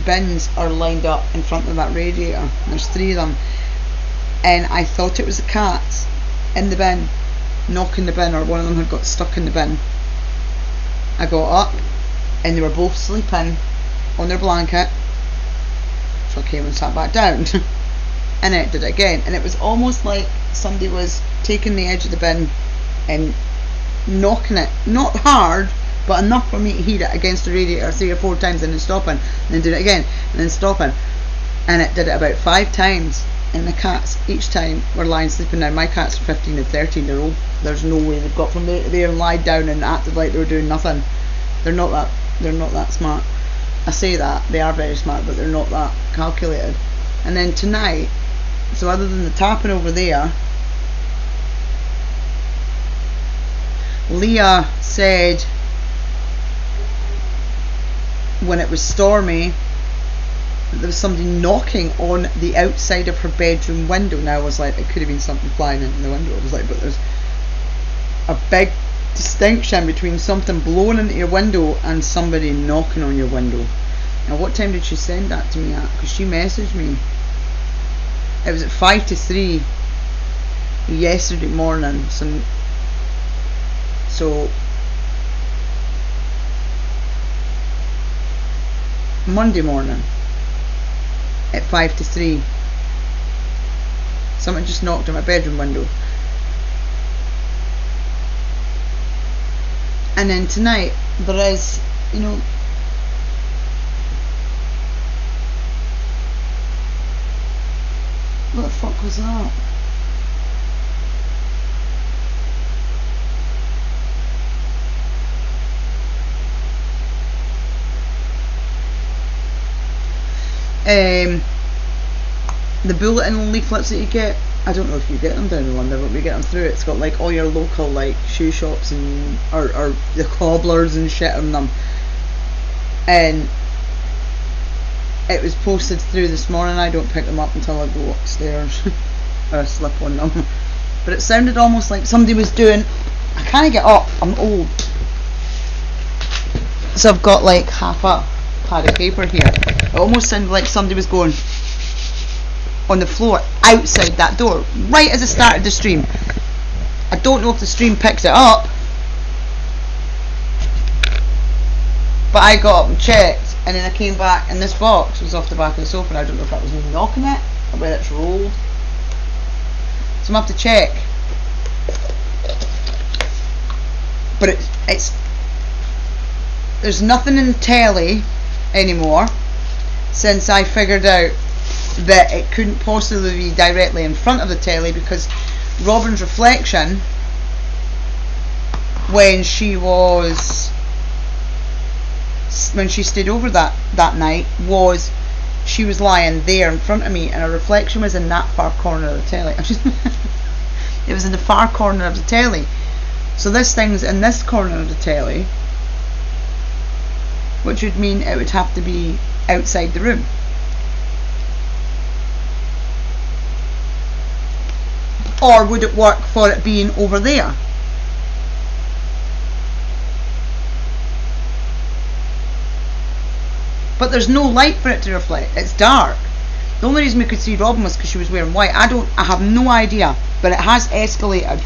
A: bins are lined up in front of that radiator. There's 3 of them, and I thought it was the cats in the bin knocking the bin, or one of them had got stuck in the bin. I got up and they were both sleeping on their blanket, so I came and sat back down and it did it again, and it was almost like somebody was taking the edge of the bin and knocking it, not hard but enough for me to hear it against the radiator 3 or 4 times and then stopping, and then doing it again and then stopping, and it did it about 5 times. And the cats each time were lying sleeping. Now my cats are 15 and 13 year old. There's no way they've got from there and lied down and acted like they were doing nothing. They're not that smart. I say that, they are very smart, but they're not that calculated. And then tonight, so other than the tapping over there, Leah said when it was stormy, there was somebody knocking on the outside of her bedroom window. Now I was like, it could have been something flying into the window. I was like, but there's a big distinction between something blowing into your window and somebody knocking on your window. Now what time did she send that to me at? Because she messaged me. It was at 5 to 3. yesterday morning. So Monday morning at 5 to 3, someone just knocked on my bedroom window. And then tonight there is, you know, what the fuck was that? The bulletin leaflets that you get, I don't know if you get them down in London, but we get them through. It's got like all your local like shoe shops and or the cobblers and shit on them, and it was posted through this morning. I don't pick them up until I go upstairs or I slip on them, but it sounded almost like somebody was doing, I can't get up, I'm old, so I've got like half a pad of paper here. It almost sounded like somebody was going on the floor outside that door right as I started the stream. I don't know if the stream picked it up, but I got up and checked, and then I came back and this box was off the back of the sofa, and I don't know if that was me knocking it or whether it's rolled, so I'm going to have to check. But it's there's nothing in the telly anymore since I figured out that it couldn't possibly be directly in front of the telly, because Robin's reflection when she stayed over that night was she was lying there in front of me, and her reflection was in that far corner of the telly. It was in the far corner of the telly, so this thing's in this corner of the telly, which would mean it would have to be outside the room. Or would it work for it being over there? But there's no light for it to reflect. It's dark. The only reason we could see Robin was because she was wearing white. I have no idea, but it has escalated.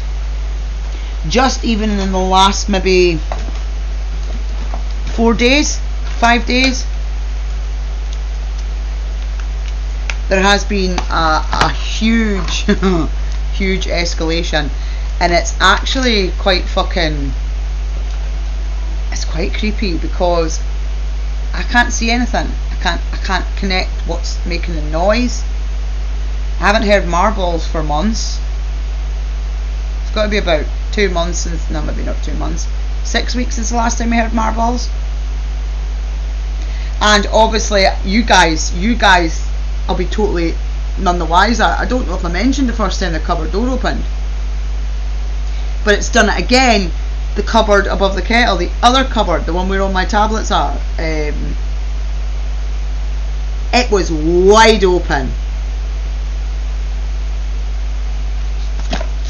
A: Just even in the last maybe 4 days, 5 days, there has been a huge huge escalation, and it's actually quite fucking, it's quite creepy, because I can't see anything. I can't connect what's making the noise. I haven't heard marbles for months. It's got to be about 2 months since, no, maybe not 2 months, 6 weeks since the last time I heard marbles. And obviously you guys I'll be totally none the wiser. I don't know if I mentioned the first time the cupboard door opened, but it's done it again. The cupboard above the kettle, the other cupboard, the one where all my tablets are, it was wide open.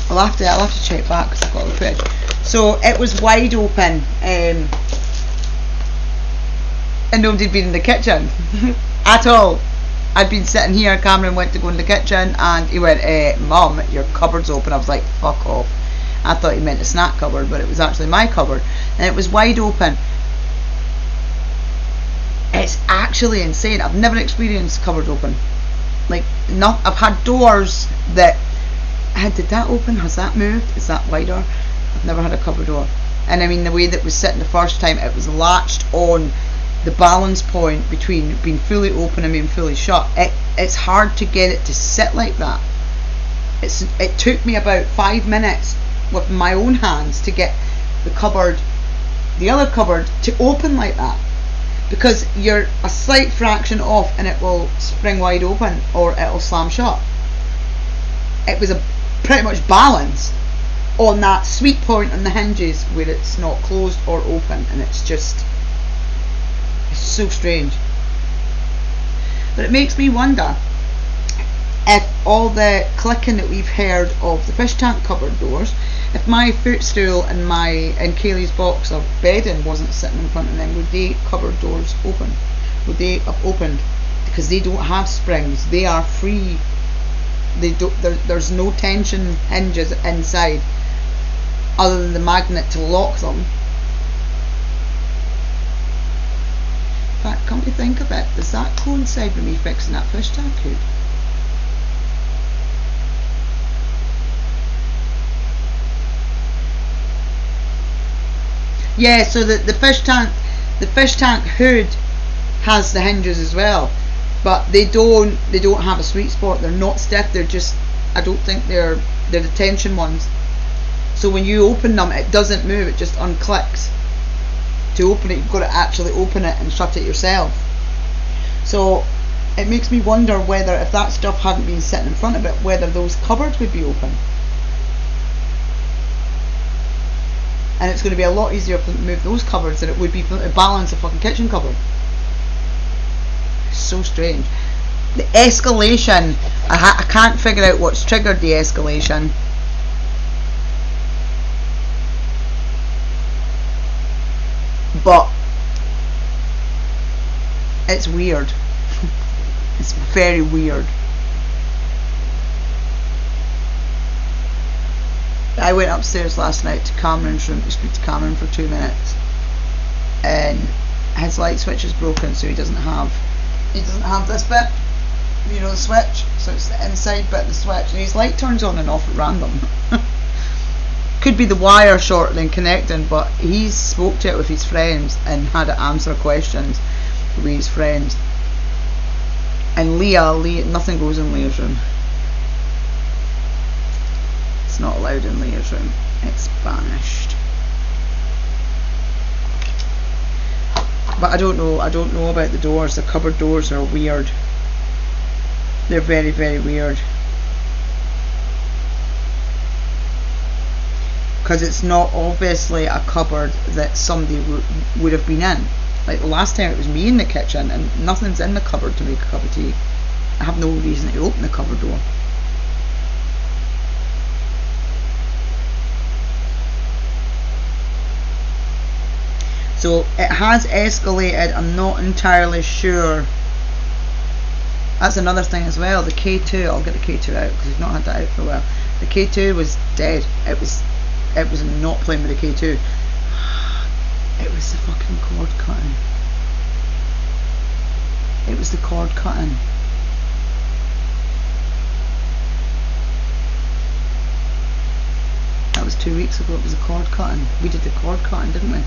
A: I'll have to check back because I've got the footage. So it was wide open, and nobody'd been in the kitchen at all. I'd been sitting here, Cameron went to go in the kitchen, and he went, Mum, your cupboard's open. I was like, fuck off. I thought he meant a snack cupboard, but it was actually my cupboard, and it was wide open. It's actually insane. I've never experienced cupboard open. Like, not, I've had doors that, did that open? Has that moved? Is that wider? I've never had a cupboard door. And I mean, the way that was sitting the first time, it was latched on the balance point between being fully open and being fully shut. It's hard to get it to sit like that. It took me about 5 minutes with my own hands to get the cupboard, the other cupboard, to open like that, because you're a slight fraction off and it will spring wide open or it'll slam shut. It was pretty much balanced on that sweet point on the hinges where it's not closed or open, and it's so strange. But it makes me wonder if all the clicking that we've heard of the fish tank cupboard doors, if my footstool and Kaylee's box of bedding wasn't sitting in front of them, would the cupboard doors open? Would they have opened? Because they don't have springs, they are free there's no tension hinges inside other than the magnet to lock them. In fact, come to think of it, does that coincide with me fixing that fish tank hood? Yeah, so the fish tank hood has the hinges as well, but they don't have a sweet spot. They're not stiff. They're just, I don't think they're the tension ones. So when you open them, it doesn't move. It just unclicks. To open it, you've got to actually open it and shut it yourself. So it makes me wonder whether, if that stuff hadn't been sitting in front of it, whether those cupboards would be open. And it's going to be a lot easier for them to move those cupboards than it would be for them to balance a fucking kitchen cupboard. It's so strange. The escalation, I can't figure out what's triggered the escalation. But it's weird. It's very weird. I went upstairs last night to Cameron's room to speak to Cameron for 2 minutes, and his light switch is broken, so he doesn't have this bit, you know, the switch. So it's the inside bit of the switch, and his light turns on and off at random. Could be the wire shorting and connecting, but he spoke to it with his friends and had to answer questions with his friends. And Leah, nothing goes in Leah's room. It's not allowed in Leah's room. It's banished. But I don't know about the doors. The cupboard doors are weird. They're very, very weird. Because it's not obviously a cupboard that somebody would have been in. Like the last time it was me in the kitchen and nothing's in the cupboard to make a cup of tea. I have no reason to open the cupboard door. So it has escalated. I'm not entirely sure. That's another thing as well. The K2, I'll get the K2 out because we've not had that out for a while. The K2 was dead. It was not playing with the K2. It was the fucking cord cutting. It was the cord cutting. That was 2 weeks ago. It was the cord cutting. We did the cord cutting, didn't we?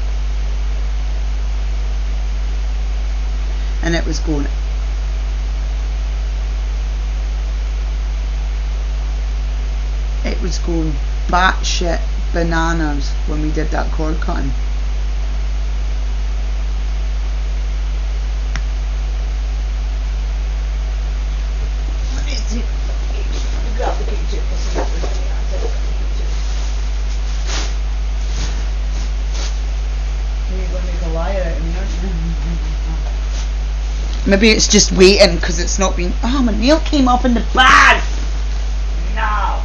A: And it was going batshit bananas when we did that cord cutting. Let me see. Grab the K2. You're going to make a liar out of me, aren't you? Maybe it's just waiting because it's not been. Oh, my nail came off in the bag. No.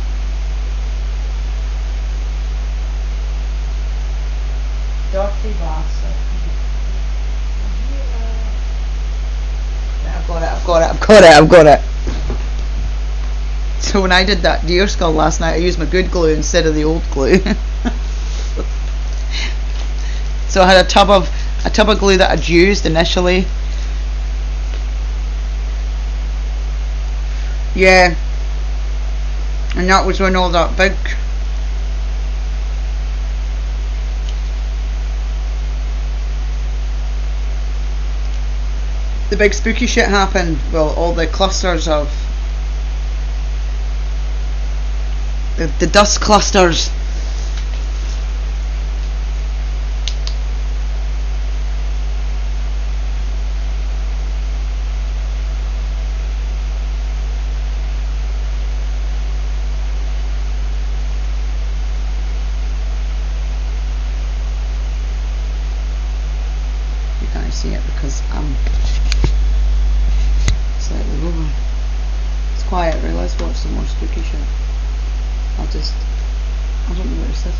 A: Dirty bastard. I've got it. So when I did that deer skull last night, I used my good glue instead of the old glue. So I had a tub of glue that I'd used initially. Yeah. And that was when all that big spooky shit happened. Well, all the clusters of the dust clusters. You can't see it because I'm slightly over. It's quiet, really. Let's watch some more spooky shit. I don't know where to sit it.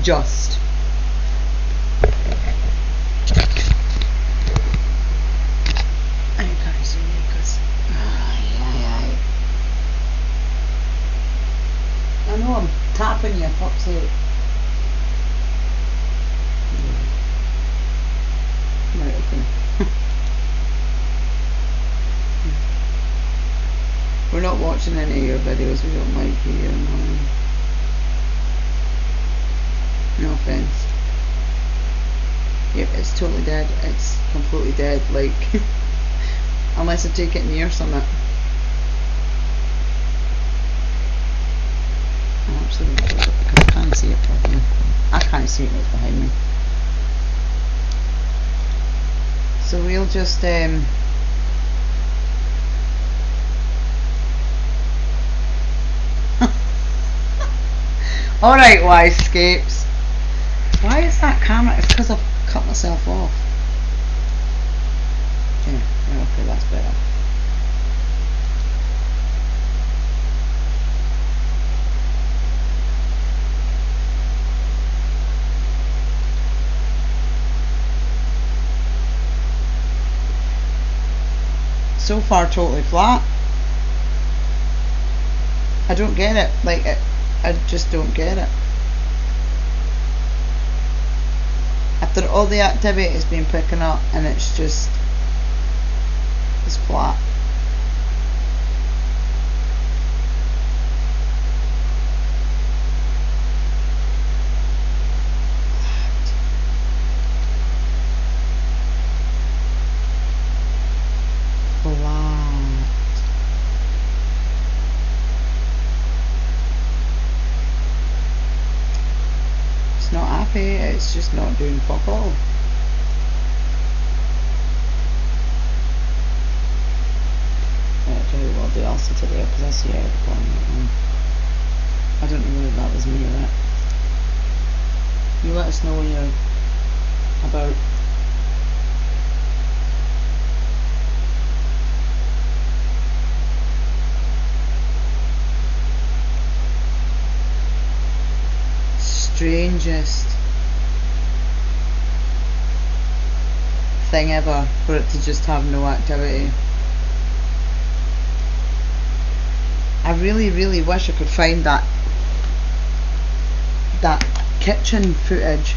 A: just. I can't see you because I know I'm tapping you, fuck's sake. Right, okay. We're not watching any of your videos, we don't like you, you're annoying. No offense. Yep, it's totally dead. It's completely dead, like unless I take it near something. I'm actually gonna close it because I can't see it properly. I can't see it what's behind me. So we'll just alright, Wisescapes. Why is that camera? It's because I've cut myself off. Yeah, okay, that's better. So far totally flat. I don't get it. Like, I just don't get it. After all the activity it's been picking up, and it's just, it's flat. It's not happy, it's just not doing fuck all. Right, I'll tell you what I'll do, I'll sit it there because I see out of the corner of my eye. I don't know whether that was me or not. You let us know when you're about. Strangest thing ever for it to just have no activity. I really wish I could find that kitchen footage.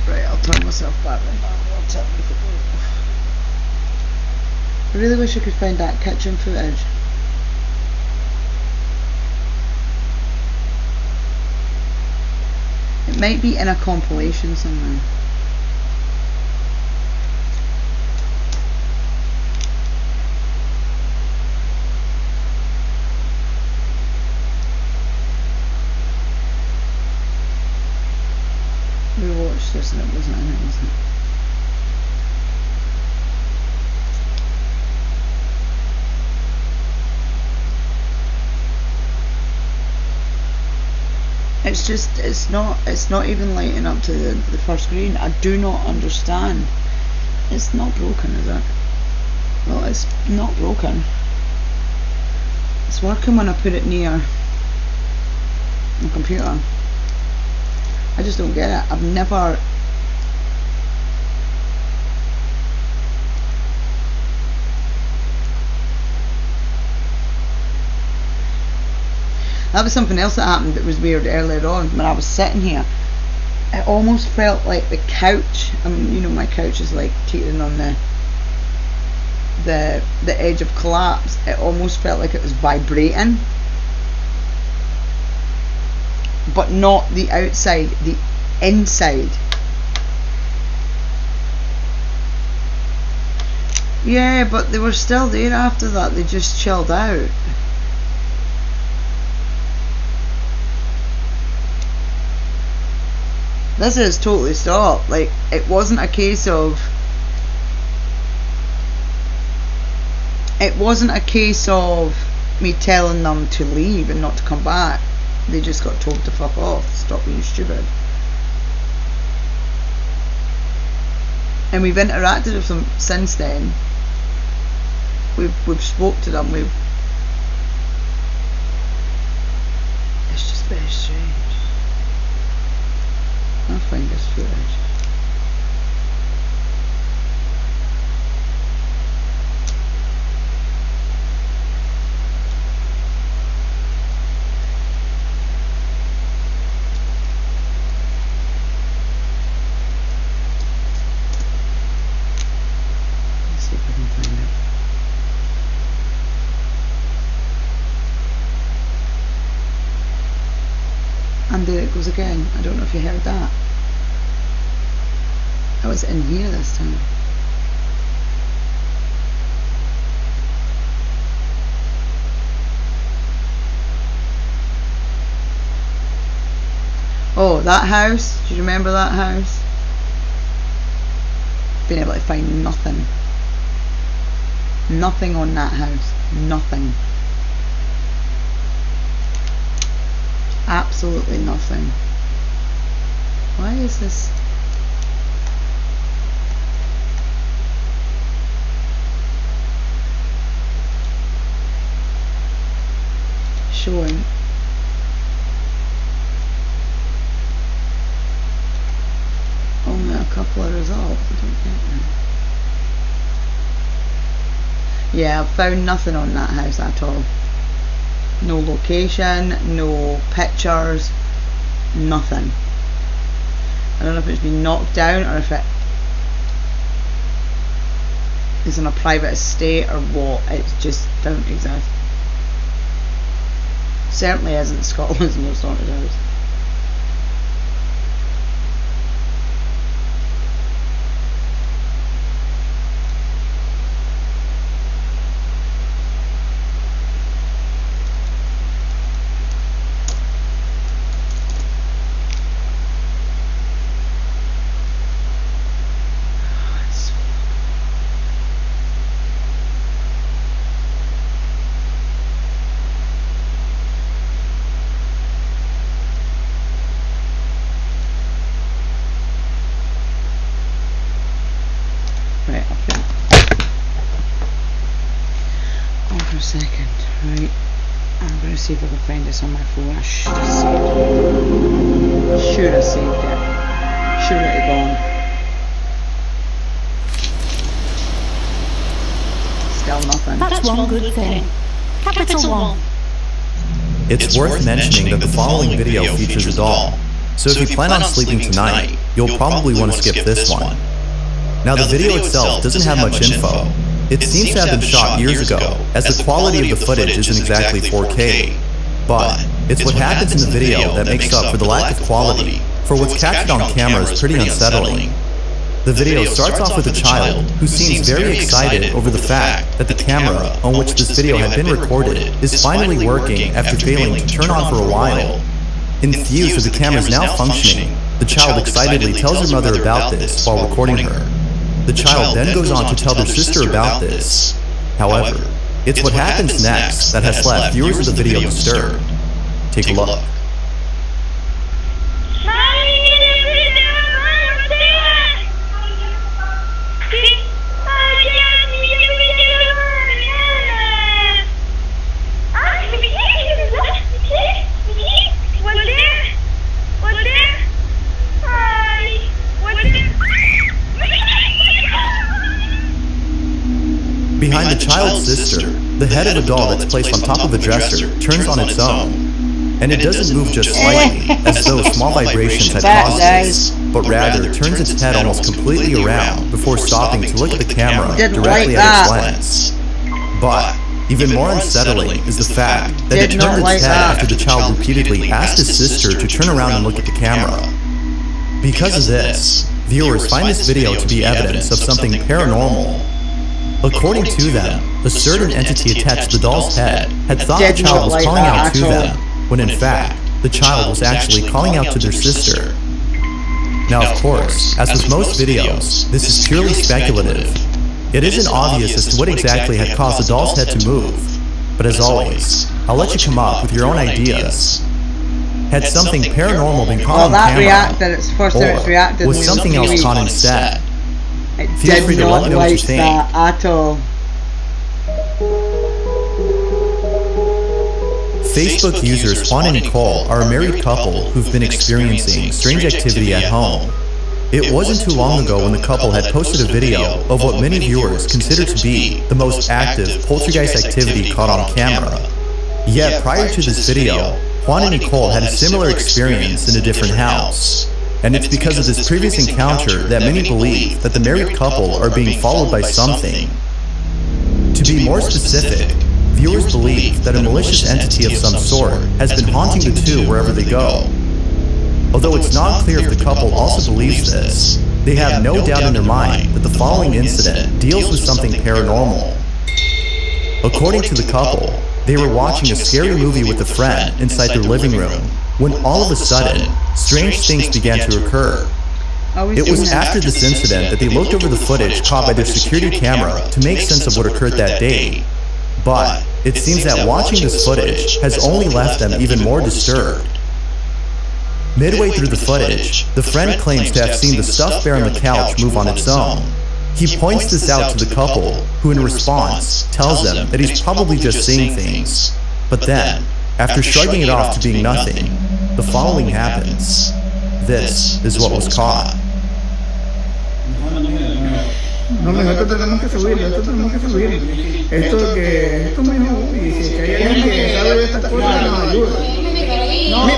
A: Right, I'll turn myself back right now. I'll tell you if it goes. I really wish I could find that kitchen footage. It might be in a compilation somewhere. We watched this and it wasn't in it, was it? It's just, it's not even lighting up to the first screen. I do not understand. It's not broken, is it? Well, it's not broken. It's working when I put it near the computer. I just don't get it. I've never... That was something else that happened that was weird earlier on when I was sitting here. It almost felt like the couch, I mean, you know, my couch is like teetering on the edge of collapse. It almost felt like it was vibrating. But not the outside, the inside. Yeah, but they were still there after that. They just chilled out. This is totally stopped. Like, it wasn't a case of... It wasn't a case of me telling them to leave and not to come back. They just got told to fuck off, stop being stupid. And we've interacted with them since then. We've spoke to them. find this footage. Let's see if I can find it. And there it goes again. I don't know if you heard that. I was in here this time. Oh, that house. Do you remember that house? Been able to find nothing. Nothing on that house. Nothing. Absolutely nothing. Why is this? Showing. Only a couple of results. I don't get that. Yeah, I've found nothing on that house at all. No location, no pictures, nothing. I don't know if it's been knocked down or if it is in a private estate or what. It just don't exist. Certainly isn't Scotland's most haunted house. Right, okay. Hold for a second, right. I'm going to see if I can find this on my phone. I should have saved it. Should have saved it. Should have let it gone. Still nothing.
G: That's one good thing. Capital one.
C: It's worth mentioning that the following video features a doll, so if you plan on sleeping tonight, you'll probably want to skip this one. Now the video itself doesn't have much info. It seems to have been shot years ago, as the quality of the footage isn't exactly 4K. But it's what happens in the video that makes up for the lack of quality, for what's captured on camera is pretty unsettling. The video starts off with a child who seems very excited over the fact that the camera on which this video had been recorded is finally working after failing to turn on for a while. Enthused that the camera is now functioning, the child excitedly tells her mother about this while recording her. The child then goes on to tell their sister about this. However, it's what happens next that has left viewers of the video disturbed. Take a look. Behind the child's sister, the head of a doll that's placed on top of a dresser turns on its own. And it doesn't move just slightly, as though small vibrations had caused this, but rather turns its head almost completely around before stopping to look at the camera directly at its lens. But even more unsettling is the fact that it turned its head after the child repeatedly asked his sister to turn around and look at the camera. Because of this, viewers find this video to be evidence of something paranormal. According to them, a certain entity attached to the doll's head had thought the child was calling out to them, when in fact, the child was actually calling out to their sister. Now of course, as with most videos, this is purely speculative. It isn't obvious as to what exactly had caused the doll's head to move, but as always, I'll let you come up with your own ideas. Had something paranormal been caught on camera, or was something else caught instead? Feel free to let me know what you think. Facebook users Juan and Nicole are a married couple who've been experiencing strange activity at home. It wasn't too long ago when the couple had posted a video of what many viewers consider to be the most active poltergeist activity caught on camera. Yet prior to this video, Juan and Nicole had a similar experience in a different house. And it's because of this previous encounter that many believe that the married couple are being followed by something. To be more specific, viewers believe that a malicious entity of some sort has been haunting the two wherever they go. Although it's not clear if the couple also believes this, they have no doubt in their mind that the following incident deals with something paranormal. According to the couple, they were watching a scary movie with a friend inside their living room when all of a sudden, strange things began to occur. It was after this incident that they looked over the footage caught by their security camera to make sense of what occurred that day. But it seems that watching this footage has only left them even more disturbed. Midway through the footage, the friend claims to have seen the stuffed bear on the couch move on its own. He points this out to the couple, who in response tells them that he's probably just seeing things. But then, after shrugging it off to being nothing, the following happens. This is what was caught.
H: No, nosotros tenemos que subir. Esto mismo, y si hay alguien que sabe de estas cosas, nos ayuda. No, mira,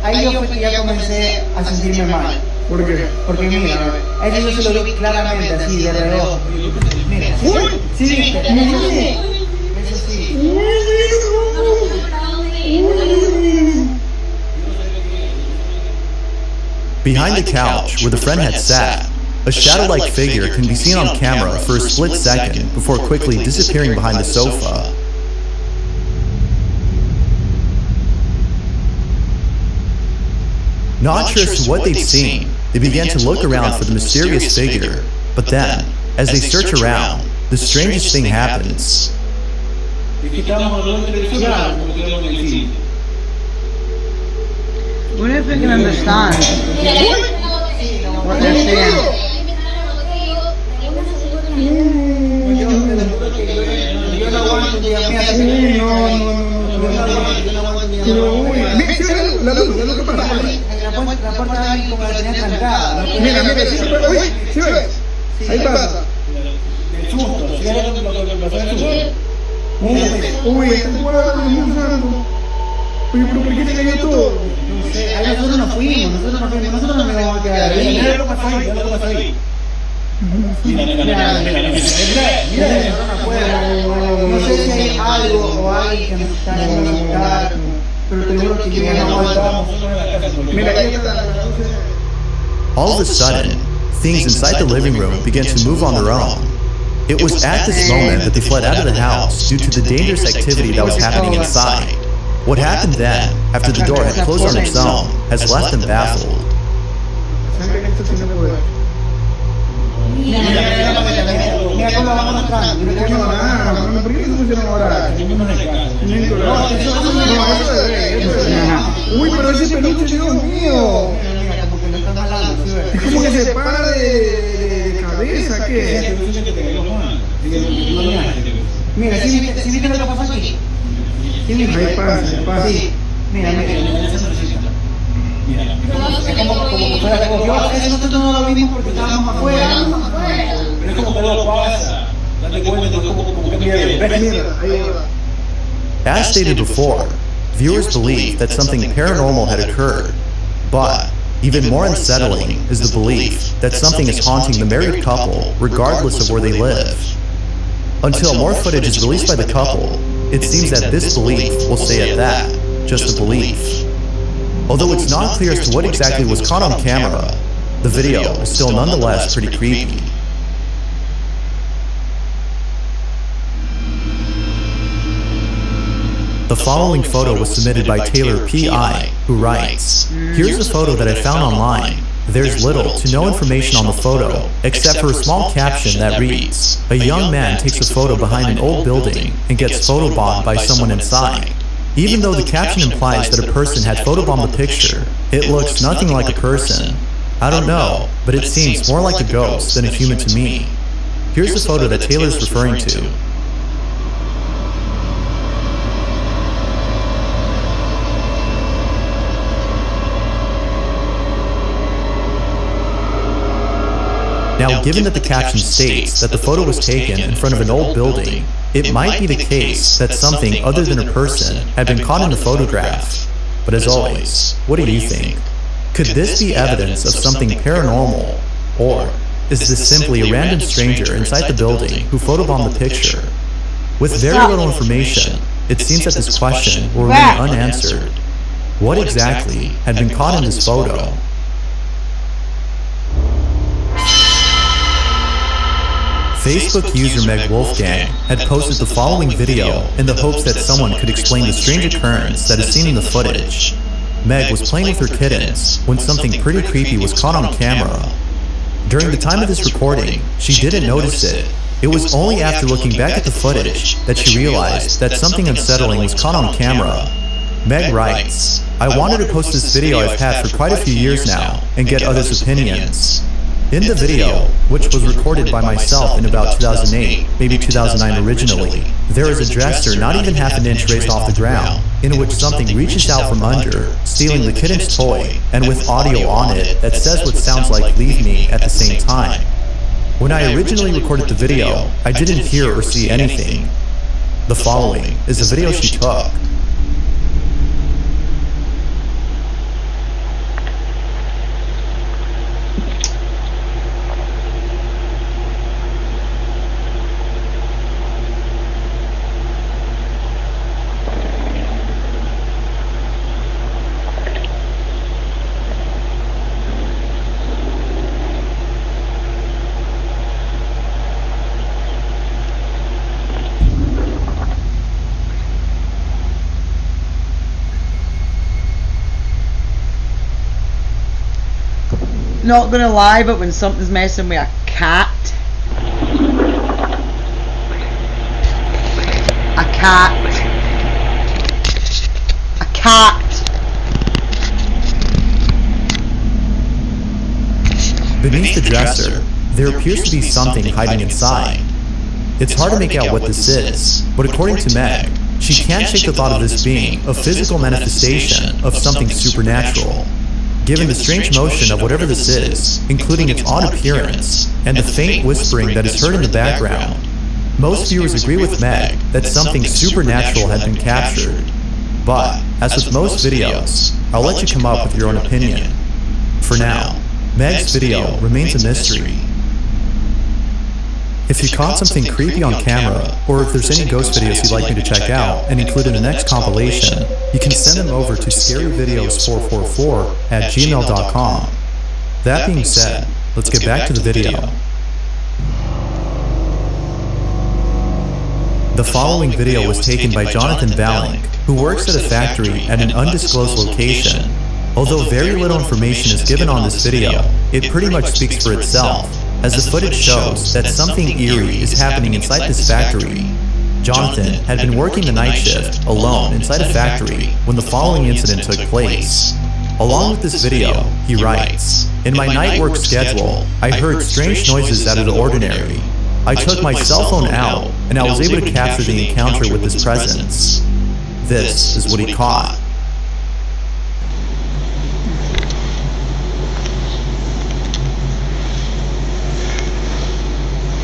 H: ahí yo fue que ya comencé a sentirme mal. ¿Por qué? Porque mira, eso yo se lo vi claramente así, de reojo. Mira, sí, eso sí.
C: Behind the couch where the friend had sat, a shadow-like figure can be seen on camera for a split second before quickly disappearing behind the sofa. Not sure as to what they'd seen, they began to look around for the mysterious figure, but then, as they search around, the strangest thing happens.
A: What if we can understand what they're saying?
H: Mira, ¿sí ves? Ahí pasa. Uy, este cuadro es muy santo. Oye, pero ¿por qué te cayó todo? No sé, ahí nosotros nos fuimos, nosotros no nos vamos a quedar ahí. Mira lo que pasó ahí, Mira, no sé si hay algo o alguien que nos está haciendo asustar, pero te juro que yo ya no aguantamos. Mira, ahí está.
C: All of a sudden, things inside the living room began to move on their own. It was at this moment that they fled out of the house due to the dangerous activity that was happening inside. What happened then, after the door had closed on its own, has left them baffled.
H: Uy, pero ese peluche, Dios mío. Es como que se para de cabeza, ¿qué? Mira, ¿sí viste lo que pasó aquí? Ahí pasa. Sí. Mira. Es como que fuera de cogió. Eso nosotros no lo vimos porque estábamos afuera. Pero es como que lo pasa. Date cuenta, como que mira, ahí va.
C: As stated before, viewers believe that something paranormal had occurred, but even more unsettling is the belief that something is haunting the married couple regardless of where they live. Until more footage is released by the couple, it seems that this belief will stay at that, just a belief. Although it's not clear as to what exactly was caught on camera, the video is still nonetheless pretty creepy. The following photo was submitted by Taylor P.I., who writes, "Here's a photo that I found online. There's little to no information on the photo, except for a small caption that reads, 'A young man takes a photo behind an old building and gets photobombed by someone inside.' Even though the caption implies that a person had photobombed the picture, it looks nothing like a person. I don't know, but it seems more like a ghost than a human to me. here's the photo that Taylor's referring to. Now, given that the caption states that the photo was taken in front of an old building, it might be the case that something other than a person had been caught in the photograph. But as always, what do you think? Could this be evidence of something paranormal? Or is this simply a random stranger inside the building who photobombed the picture? With very little information, it seems that this question will remain unanswered. What exactly had been caught in this photo? Facebook user Meg Wolfgang had posted the following video in the hopes that someone could explain the strange occurrence that is seen in the footage. Meg was playing with her kittens when something pretty creepy was caught on camera. During the time of this recording, she didn't notice it. It was only after looking back at the footage that she realized that something unsettling was caught on camera. Meg writes, "I wanted to post this video I've had for quite a few years now and get others' opinions. In the video, which was recorded by myself in about 2008, maybe 2009 originally, there is a dresser not even half an inch raised off the ground, in which something reaches out from under, stealing the kitten's toy, and with audio on it that says what sounds like 'leave me' at the same time. When I originally recorded the video, I didn't hear or see anything. The following is the video she took.
A: Not gonna lie, but when something's messing with a cat,
C: Beneath the dresser, there appears to be something hiding inside. It's hard to make out what this is, but according to Meg, she can't shake the thought of this being a physical manifestation of something supernatural. Given the strange motion of whatever this is, including its odd appearance, and the faint whispering that is heard in the background, most viewers agree with Meg that something supernatural had been captured. But, as with most videos, I'll let you come up with your own opinion. For now, Meg's video remains a mystery. If you caught something creepy on camera, or if there's any ghost videos you'd like me to check out and include in the next compilation, you can send them over to scaryvideos444@gmail.com. That being said, let's get back to the video. The following video was taken by Jonathan Valink, who works at a factory at an undisclosed location. Although very little information is given on this video, it pretty much speaks for itself, as the footage shows that something eerie is happening inside this factory. Jonathan had been working the night shift alone inside a factory when the following incident took place. Along with this video, he writes, "In my night work schedule, I heard strange noises out of the ordinary. I took my cell phone out, and I was able to capture the encounter with this presence. This is what he caught."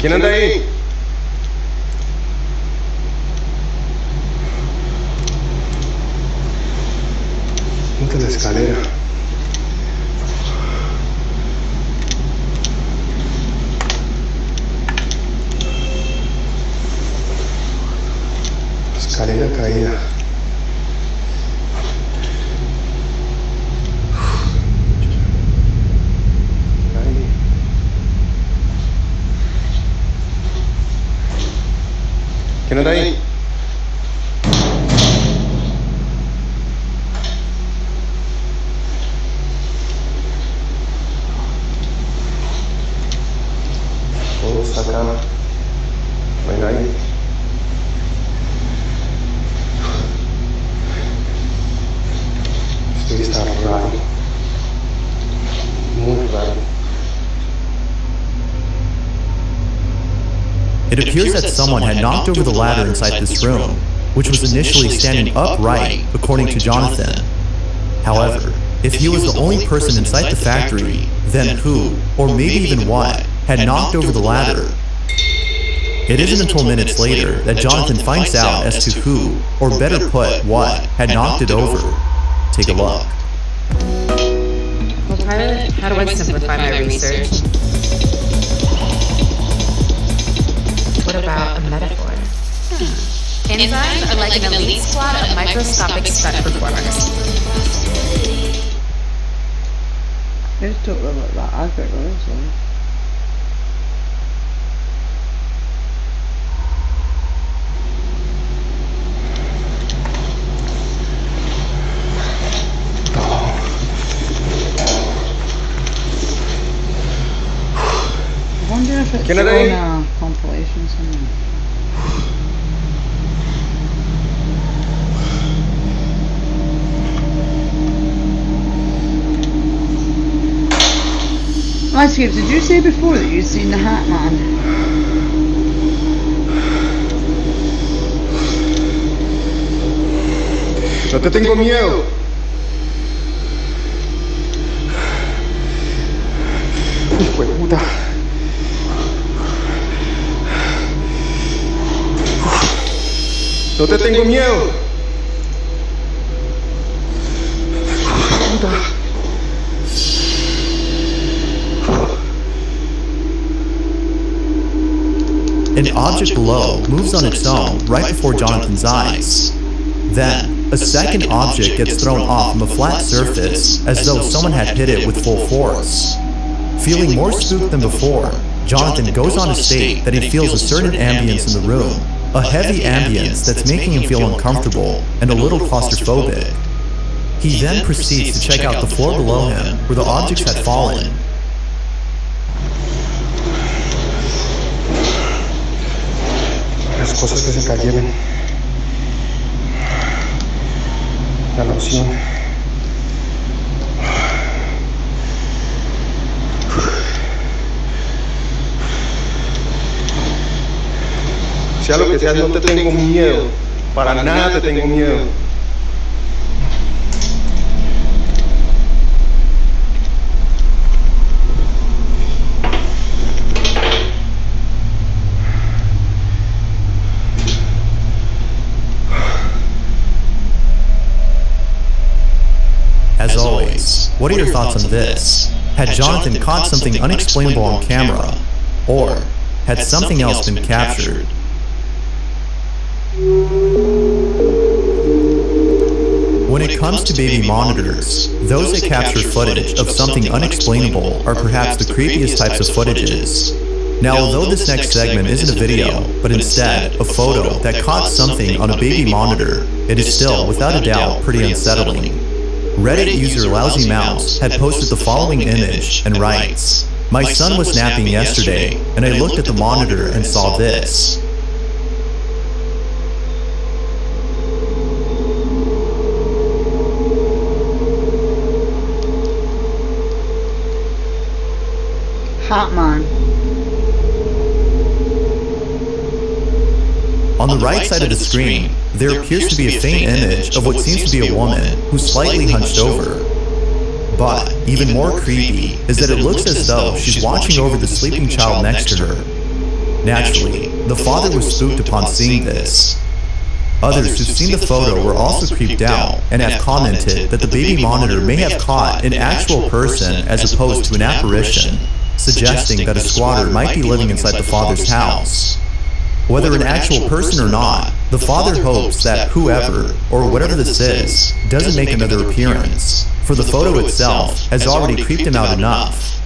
I: ¿Quién anda ahí? Ponte la escalera. Escalera caída. ¿Quién anda ahí? Todo está acá. No hay nadie. Esto está raro. Muy raro.
C: appears that someone had knocked over the ladder inside this room, which was initially standing upright, according to Jonathan. However, if he was the only person inside the factory, then who, or maybe even what, had knocked over the ladder? It isn't until minutes later that Jonathan finds out as to who, or better put, what, had knocked it over. Take a look.
J: Well, Pilot, how do I simplify my research? What about a metaphor? Enzymes are like an elite squad of microscopic stunt performers.
A: Let's talk about that advert, honestly. I wonder if it's on a compilation somewhere. Skips, did you say before that you'd seen the Hat Man?
I: No te tengo miedo. Hijo de puta. No te tengo miedo. Puta.
C: An object below moves on its own right before Jonathan's eyes. Then, a second object gets thrown off from a flat surface as though someone had hit it with full force. Feeling more spooked than before, Jonathan goes on to state that he feels a certain ambience in the room, a heavy ambience that's making him feel uncomfortable and a little claustrophobic. He then proceeds to check out the floor below him where the objects had fallen.
I: Las cosas que se cayeron. La loción. Sea lo que sea, no te tengo miedo. Para nada te tengo miedo.
C: As always, what are your thoughts on this? Had Jonathan caught something unexplainable on camera? Or had something else been captured? When it comes to baby monitors, those that capture footage of something unexplainable are perhaps the creepiest types of footages. Now, although this next segment isn't a video, but instead a photo that caught something on a baby monitor, it is still, without a doubt, pretty unsettling. Reddit user Lousy Mouse had posted the following image and writes, "My son was napping yesterday, and I looked at the monitor and saw this."
A: Hat Man.
C: On the right side of the screen, there appears to be a faint image of what seems to be a woman who's slightly hunched over. But, even more creepy, is that it looks as though she's watching over the sleeping child next to her. Naturally, the father was spooked upon seeing this. Others who've seen the photo were also creeped out and have commented that the baby monitor may have caught an actual person as opposed to an apparition, suggesting that a squatter might be living inside the father's house. Whether an actual person or not, the father hopes that whoever, or whatever this is, doesn't make another appearance, for the photo itself has already creeped him out enough.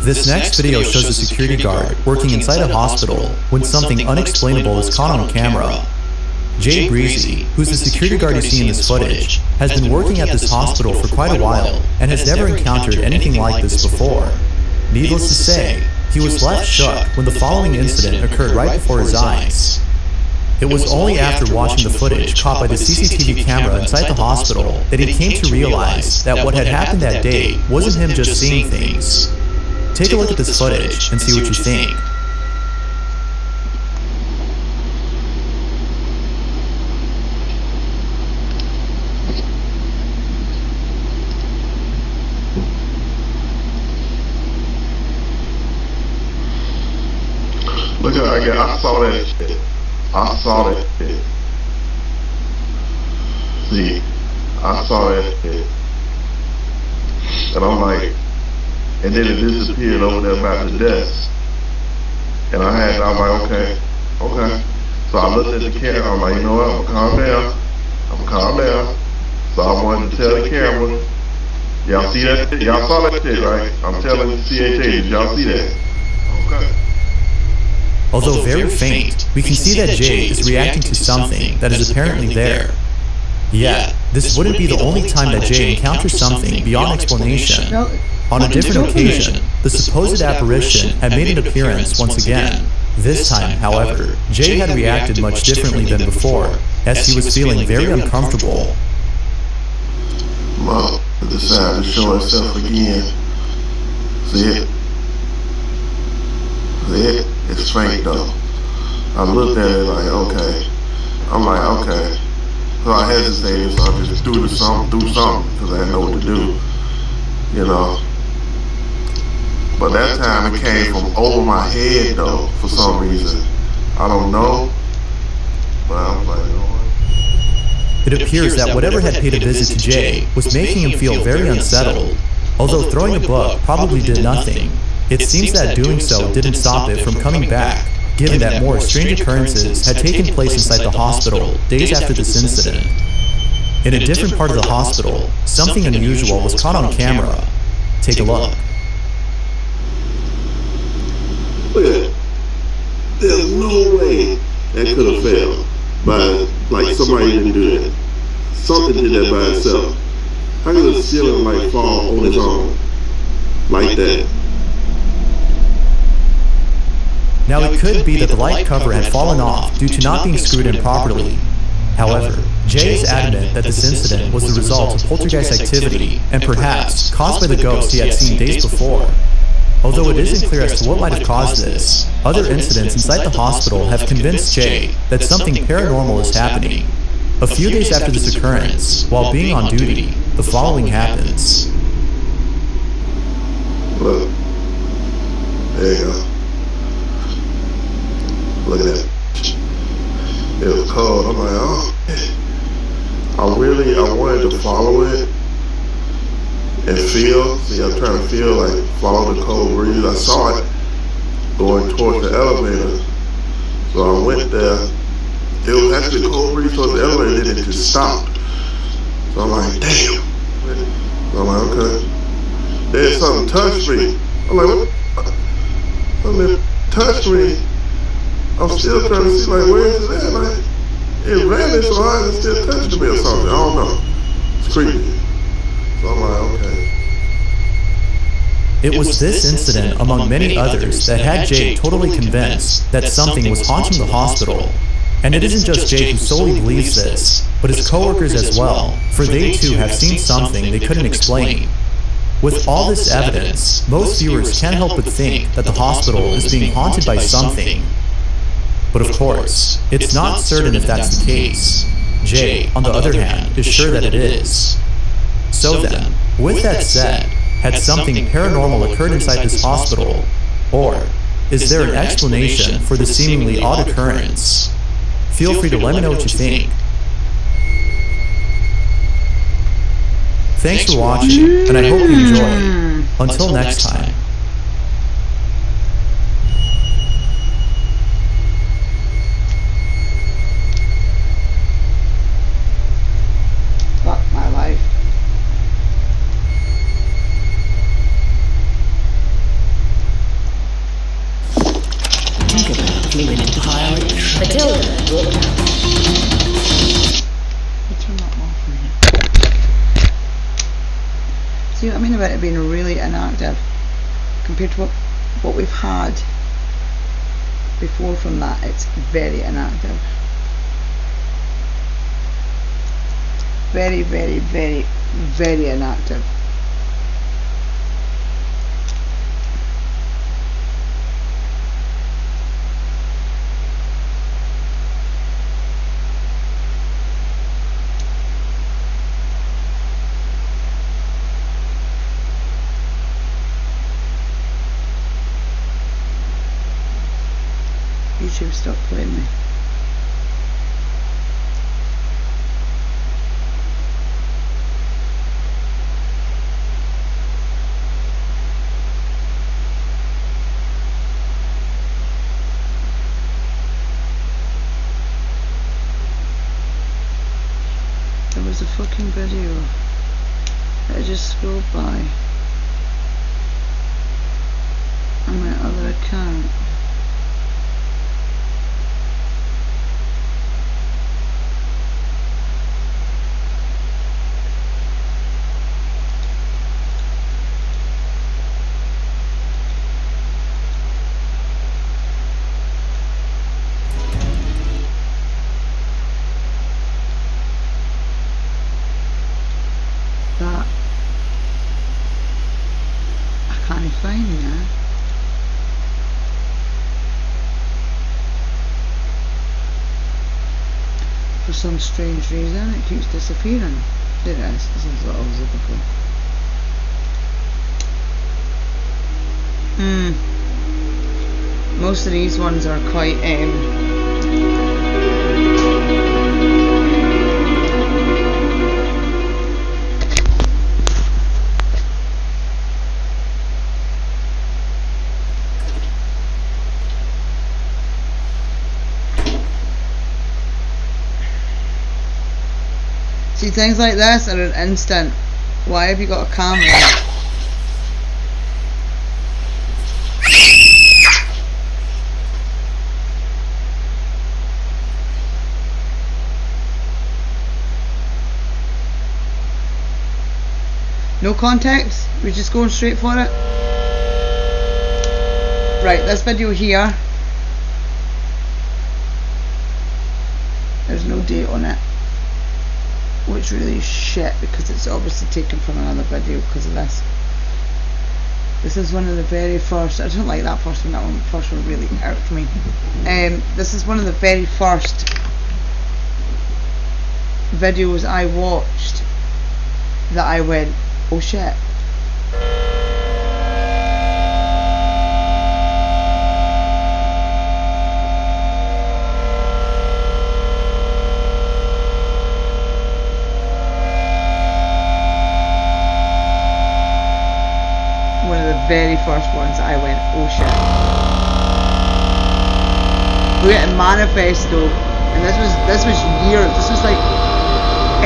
C: This next video shows a security guard working inside a hospital when something unexplainable is caught on camera. Jay Breezy, who's the security guard you see in this footage, has been working at this hospital for quite a while and has never encountered anything like this before. Needless to say, he was left shook when the following incident occurred right before his eyes. It was only after watching the footage caught by the CCTV camera inside the hospital that he came to realize that what had happened that day wasn't him just seeing things. Take a look at this footage and see what you think.
I: Look at that, I saw that shit. I saw that shit. See, I saw that shit. And I'm like, and then it disappeared over there by the desk. And I was like, okay. So I looked at the camera, I'm like, you know what, I'm gonna calm down. So I wanted to tell the camera, y'all see that shit? Y'all saw that shit, right? I'm telling the CHA, did y'all see that? Okay.
C: Although very faint, we can see that Jay is reacting to something that is apparently there. Yet, this wouldn't be the only time that Jay encounters something beyond explanation. On a different occasion, the supposed apparition had made an appearance once again. This time, however, Jay had reacted much differently than before, as he was feeling very uncomfortable.
I: Mom decided to show herself again. See it? It's faint though. I looked at it like, okay. I'm like, okay. So I hesitated, so I just do something, because I didn't know what to do. You know. But that time it came from over my head though, for some reason. I don't know. But I was like, you know what?
C: It appears that whatever had paid a visit to Jay was making him feel very unsettled. Although throwing a book probably did nothing, it seems that doing so didn't stop it from coming back, given that more strange occurrences had taken place inside the hospital days after this incident. In a different part of the hospital, something unusual was caught on camera. Take a look.
I: Look at that. There's no way that could have failed by, like, somebody didn't do that. Something did that by itself. How could the ceiling like fall on its own like that?
C: Now it could be that the light cover had fallen off due to not being screwed in properly. However, Jay is adamant that this incident was the result of poltergeist activity and perhaps caused by the ghost he had seen days before. Although it isn't clear as to what might have caused this, other incidents inside the hospital have convinced Jay that something paranormal is happening. A few days after this occurrence, while being on duty, the following happens.
I: Look. There you go. Look at that. It was cold. I'm like, oh. I wanted to follow it and feel. See, I'm trying to feel, like, follow the cold breeze. I saw it going towards the elevator. So I went there. It was actually a cold breeze towards the elevator, and it just stopped. So I'm like, damn. So I'm like, okay. Then something touched me. I'm like, what? Something touched me. I'm still trying to see, like, where is it at? Like, it ran so hard and still touched me or something. I don't know. It's creepy. So I'm like, okay.
C: It was this incident, among many others, that had Jay totally convinced that something was haunting the hospital. And it isn't just Jay who solely believes this, but his coworkers as well, for they too have seen something they couldn't explain. With all this evidence, most viewers can't help but think that the hospital is being haunted by something. But of course, it's not certain if that's the case. Jay, on the other hand, is sure that it is. So then, with that said, had something paranormal occurred inside this hospital? Or is there an explanation for the seemingly odd occurrence? Feel free to let me know what you think. Thanks for watching, and I hope you enjoyed. Until next time.
A: Fuck my life.
G: Think about fleeing entirely.
D: Matilda walked out.
A: Turn that off for you. See what I mean about it being really inactive compared to what we've had before from that? It's very inactive. very, very, very, very inactive. YouTube, stop playing me. There was a fucking video that I just scrolled by on my other account. That I can't find now. For some strange reason it keeps disappearing. There it is. This is what I was looking for. Most of these ones are quite see, things like this are an instant. Why have you got a camera? No context? We're just going straight for it? Right, this video here, there's no date on it. Which really is shit because it's obviously taken from another video because of this. This is one of the very first. I don't like that first one. That one, first one really irked me. This is one of the very first videos I watched that I went, oh shit. Very first ones I went, oh shit. Look at Manifesto, and this was years. This was like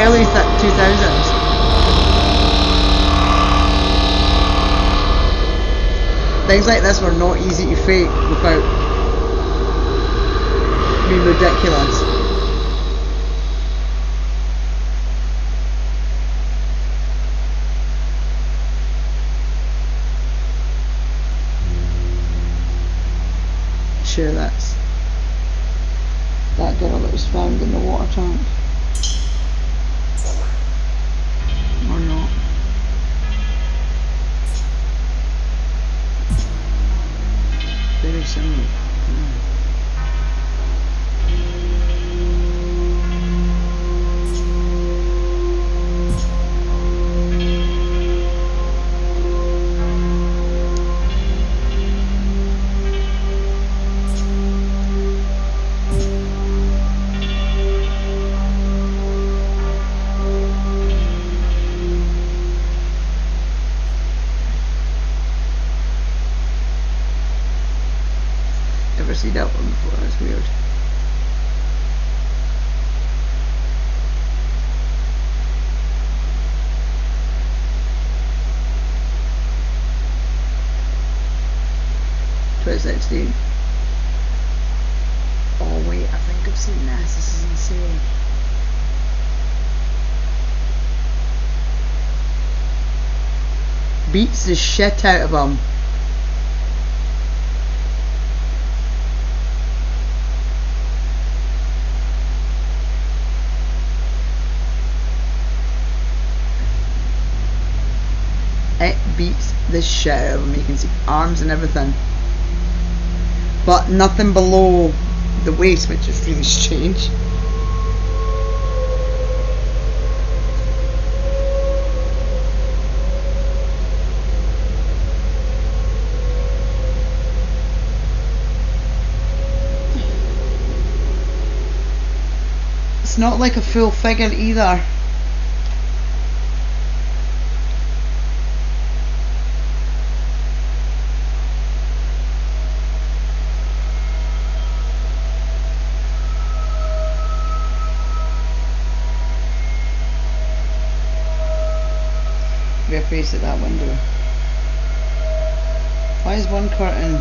A: early 2000s. Things like this were not easy to fake without being ridiculous. Sure, that's that girl that was found in the water tank, or not. Very similar. Never seen that one before, that's weird. $2016. Oh wait, I think I've seen this. This is insane. Beats the shit out of him. makes this shit out of him. You can see arms and everything, but nothing below the waist, which is really strange. It's not like a full figure either. We're faced at that window. Why is one curtain?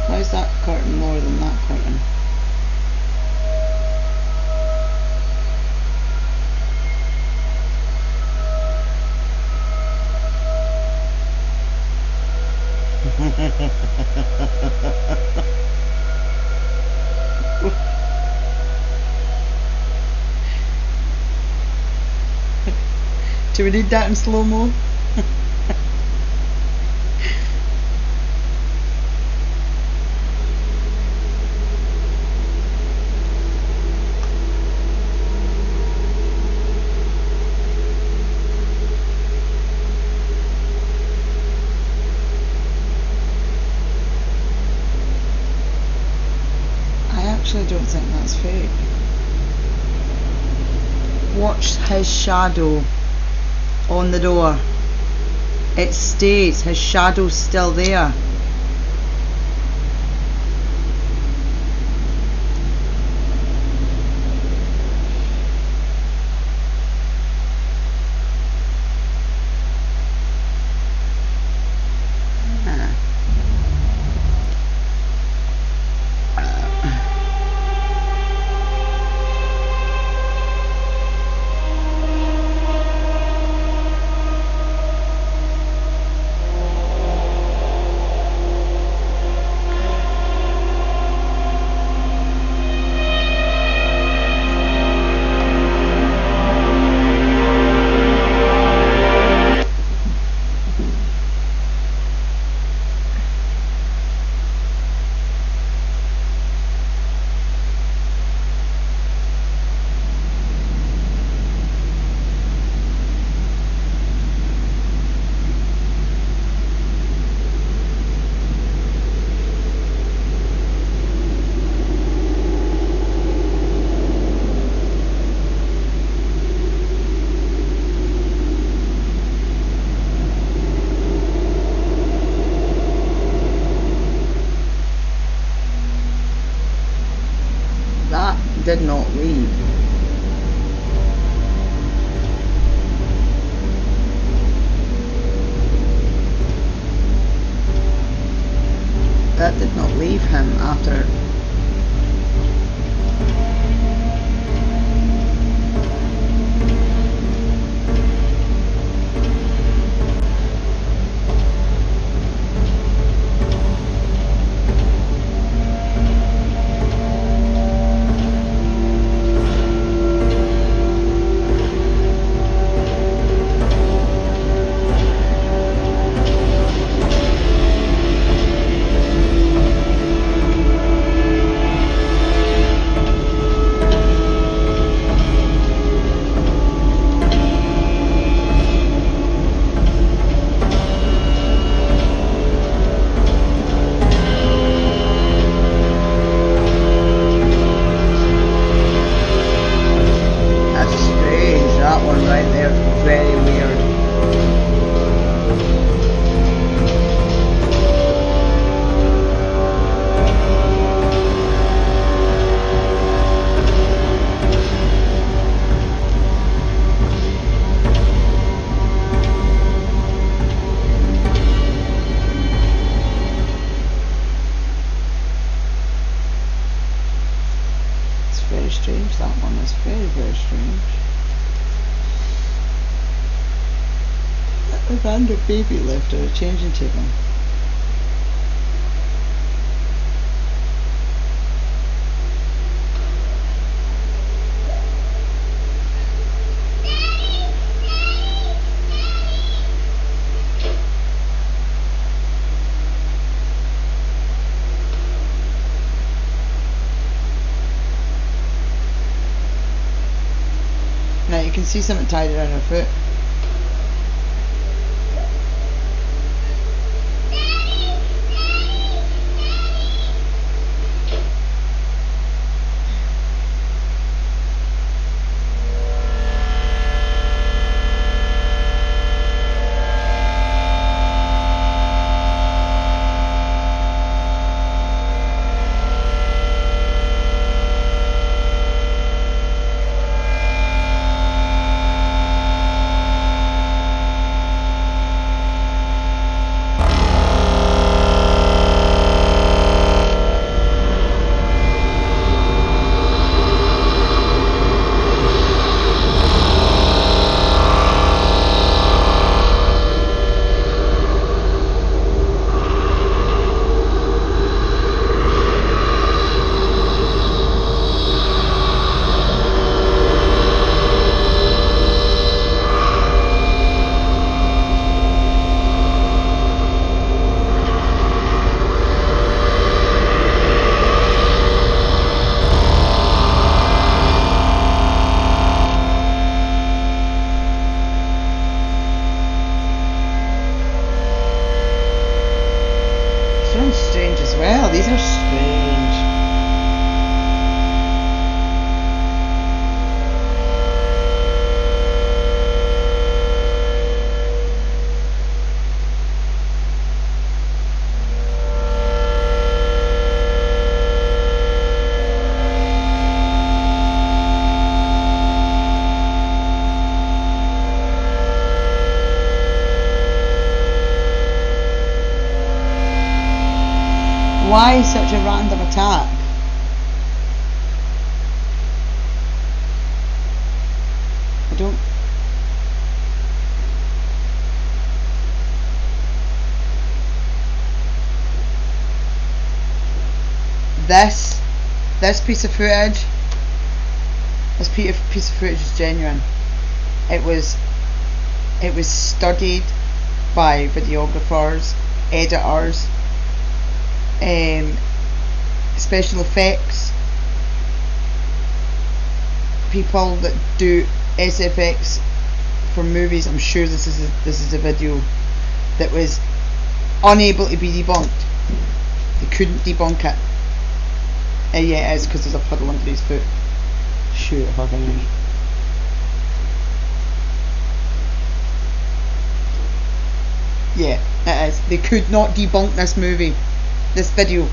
A: Why is that curtain more than that curtain? Do we need that in slow-mo? I don't think that's fake. Watch his shadow on the door. It stays. His shadow's still there. Did not leave. That did not leave him after. Strange, that one is very, very strange. A random baby left at a changing table. you can see something tied around her foot. These are strange. Why such a random attack? I don't... This piece of footage, piece of footage is genuine. It was studied by videographers, editors, special effects people that do SFX for movies. I'm sure this is a video that was unable to be debunked. They couldn't debunk it. Yeah, it is, because there's a puddle under his foot. Shoot if I can. Yeah, it is. They could not debunk this movie. This video.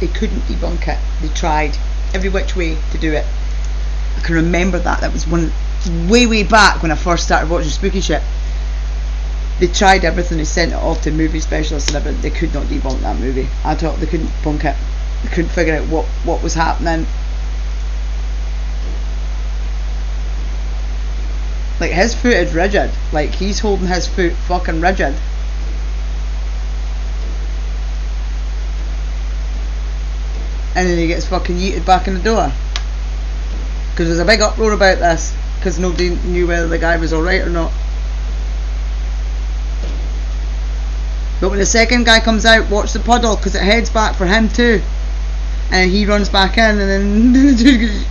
A: They couldn't debunk it. They tried every which way to do it. I can remember that. That was way back when I first started watching spooky shit. They tried everything. They sent it off to movie specialists and everything. They could not debunk that movie at all. They couldn't debunk it. They couldn't figure out what was happening. Like, his foot is rigid. Like, he's holding his foot fucking rigid. And then he gets fucking yeeted back in the door. Because there's a big uproar about this. Because nobody knew whether the guy was alright or not. But when the second guy comes out, watch the puddle. Because it heads back for him too. And he runs back in and then...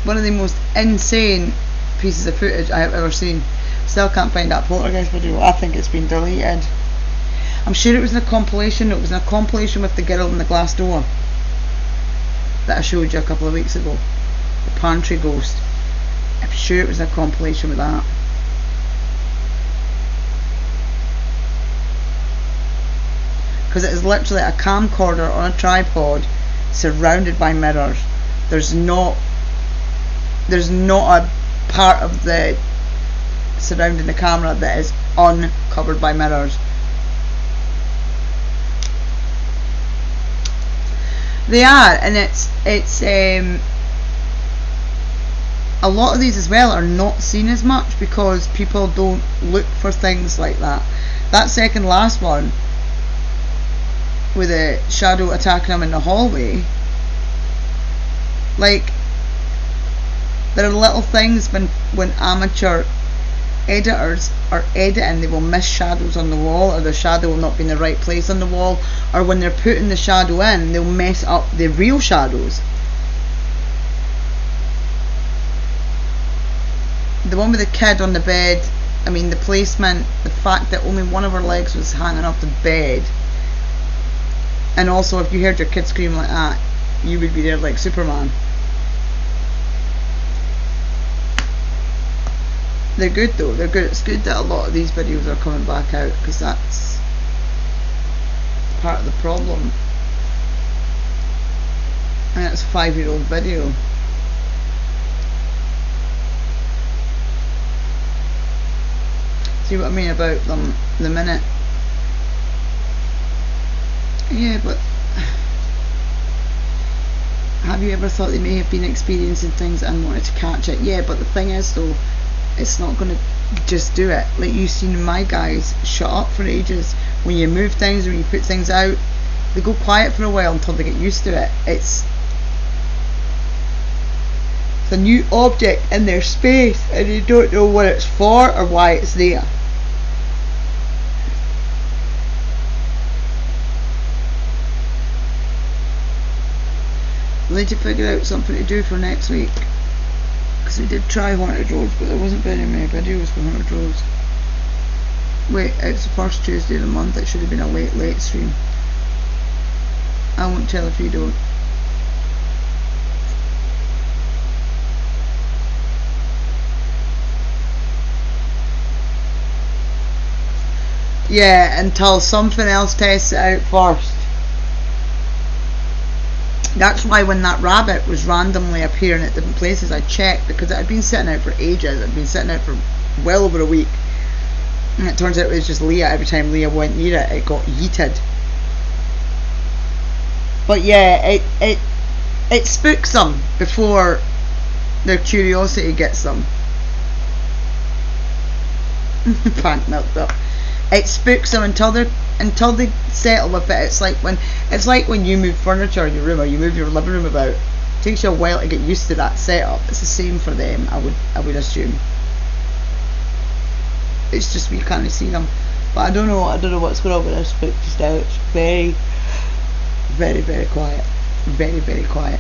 A: One of the most insane pieces of footage I have ever seen. Still can't find that Poltergeist video. I think it's been deleted. I'm sure it was in a compilation. It was in a compilation with the girl in the glass door that I showed you a couple of weeks ago. The Pantry Ghost. I'm sure it was a compilation with that. Because it is literally a camcorder on a tripod surrounded by mirrors. There's not a part of the surrounding the camera that is uncovered by mirrors. They are, and it's a lot of these as well are not seen as much because people don't look for things like that. That second last one, with a shadow attacking them in the hallway, like, there are little things when amateur editors are editing, they will miss shadows on the wall, or the shadow will not be in the right place on the wall, or when they're putting the shadow in, they'll mess up the real shadows. The one with the kid on the bed, I mean, the placement, the fact that only one of her legs was hanging off the bed, and also if you heard your kid scream like that, you would be there like Superman. They're good though, they're good. It's good that a lot of these videos are coming back out, because that's part of the problem. And it's a 5-year-old video. See what I mean about them the minute? Yeah, but have you ever thought they may have been experiencing things and wanted to catch it? Yeah, but the thing is though, it's not going to just do it. Like you've seen my guys shut up for ages. When you move things, when you put things out, they go quiet for a while until they get used to it. It's a new object in their space and you don't know what it's for or why it's there. We need to figure out something to do for next week, because we did try Haunted Roads, but there wasn't very many videos for Haunted Roads. Wait, it's the first Tuesday of the month. It should have been a late stream. I won't tell if you don't. Yeah, until something else tests it out first. That's why when that rabbit was randomly appearing at different places, I checked, because it had been sitting out for ages. It had been sitting out for well over a week. And it turns out it was just Leah. Every time Leah went near it, it got yeeted. But yeah, it spooks them before their curiosity gets them. Pant milked up. It spooks them until they settle with it. It's like when you move furniture in your room, or you move your living room about. It takes you a while to get used to that setup. It's the same for them, I would assume. It's just we can't see them. But I don't know what's going on with this book just now. It's very, very, very quiet. Very, very quiet.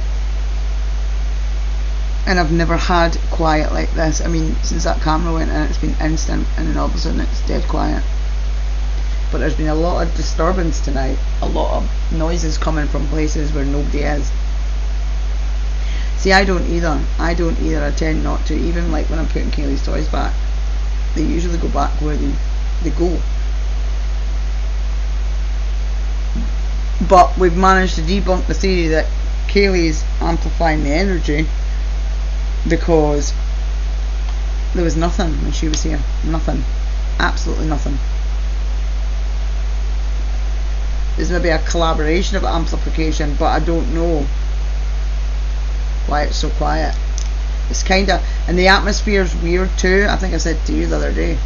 A: And I've never had quiet like this. I mean, since that camera went in, it's been instant, and then all of a sudden it's dead quiet. But there's been a lot of disturbance tonight. A lot of noises coming from places where nobody is. See, I don't either. I tend not to. Even like when I'm putting Kaylee's toys back, they usually go back where they go. But we've managed to debunk the theory that Kaylee's amplifying the energy, because there was nothing when she was here. Nothing. Absolutely nothing. There's maybe a collaboration of amplification, but I don't know why it's so quiet. It's kinda, and the atmosphere's weird too. I think I said to you the other day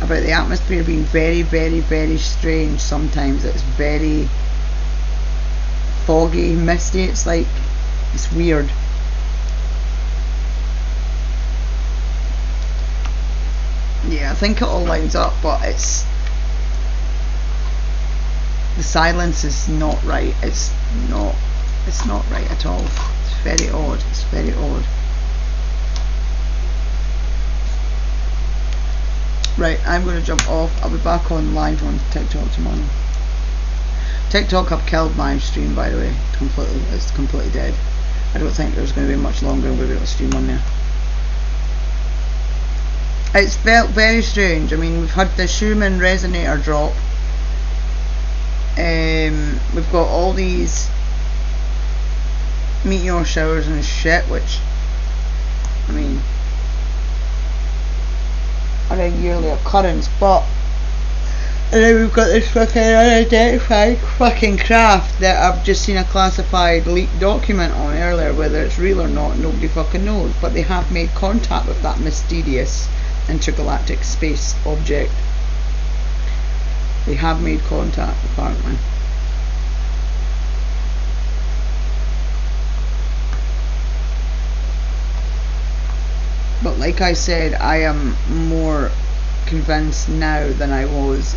A: about the atmosphere being very, very, very strange sometimes. It's very foggy, misty. It's like, it's weird. Yeah, I think it all lines up, but it's, the silence is not right. It's not right at all. It's very odd. It's very odd. Right, I'm going to jump off. I'll be back on live on TikTok tomorrow. TikTok have killed my stream, by the way. It's completely dead. I don't think there's going to be much longer I'm going to be able to stream on there. It's felt very strange. I mean, we've had the Schumann resonator drop. We've got all these meteor showers and shit, which, I mean, are a yearly occurrence, but And then we've got this fucking unidentified fucking craft that I've just seen a classified leaked document on earlier. Whether it's real or not, nobody fucking knows. But they have made contact with that mysterious intergalactic space object. They have made contact, apparently. But like I said, I am more convinced now than I was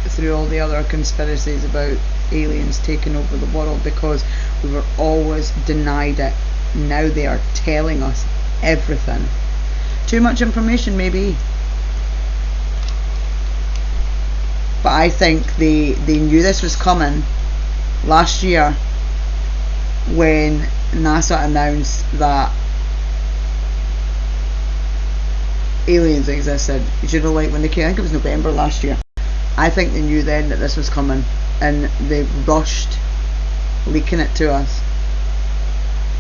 A: through all the other conspiracies about aliens taking over the world, because we were always denied it. Now they are telling us everything. Too much information, maybe. But I think they knew this was coming last year when NASA announced that aliens existed. You know, like when they came, I think it was November last year. I think they knew then that this was coming, and they rushed leaking it to us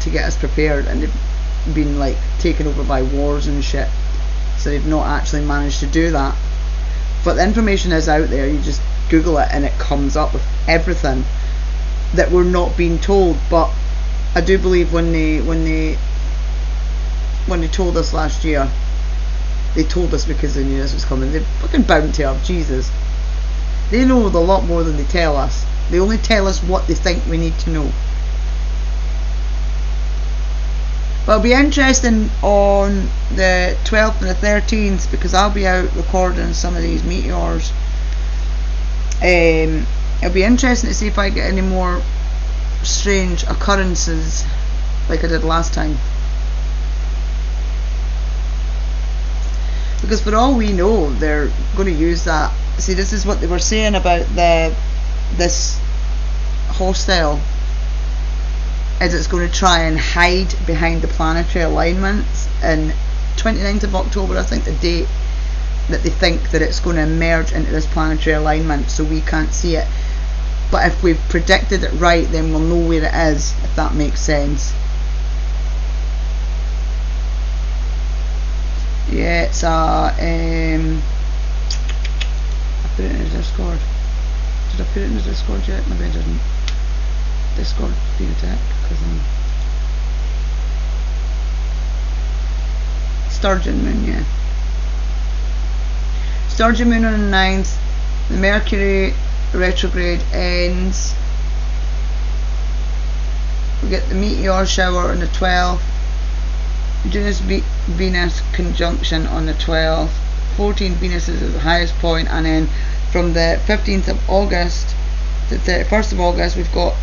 A: to get us prepared, and they've been like taken over by wars and shit, so they've not actually managed to do that. But the information is out there. You just Google it and it comes up with everything that we're not being told. But I do believe when they told us last year, they told us because they knew this was coming. They're fucking bound to have. Jesus. They know a lot more than they tell us. They only tell us what they think we need to know. But it'll be interesting on the 12th and the 13th, because I'll be out recording some of these meteors. It'll be interesting to see if I get any more strange occurrences like I did last time. Because for all we know, they're going to use that. See, this is what they were saying about this hostile, is it's going to try and hide behind the planetary alignments. And 29th of October, I think, the date that they think that it's going to emerge into this planetary alignment, so we can't see it. But if we've predicted it right, then we'll know where it is, if that makes sense. Yeah, it's I put it in the Discord. Did I put it in the Discord yet? Maybe I didn't. Discord being attacked because I'm Sturgeon Moon, yeah. Sturgeon Moon on the 9th. The Mercury retrograde ends. We get the meteor shower on the 12th. Venus conjunction on the 12th. 14 Venus is at the highest point, and then from the 15th of August to the 31st of August we've got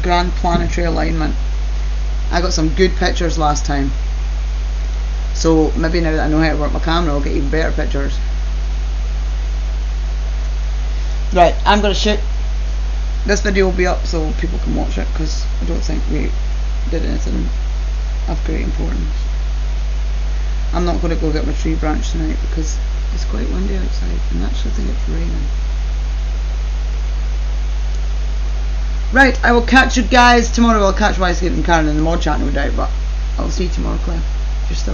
A: grand planetary alignment. I got some good pictures last time, so maybe now that I know how to work my camera I'll get even better pictures. Right, I'm gonna shoot. This video will be up so people can watch it, because I don't think we did anything of great importance. I'm not going to go get my tree branch tonight because it's quite windy outside, and actually I think it's raining. Right, I will catch you guys tomorrow. I'll catch Wisegate and Karen in the mod chat, no doubt, but I'll see you tomorrow, Claire. If you're still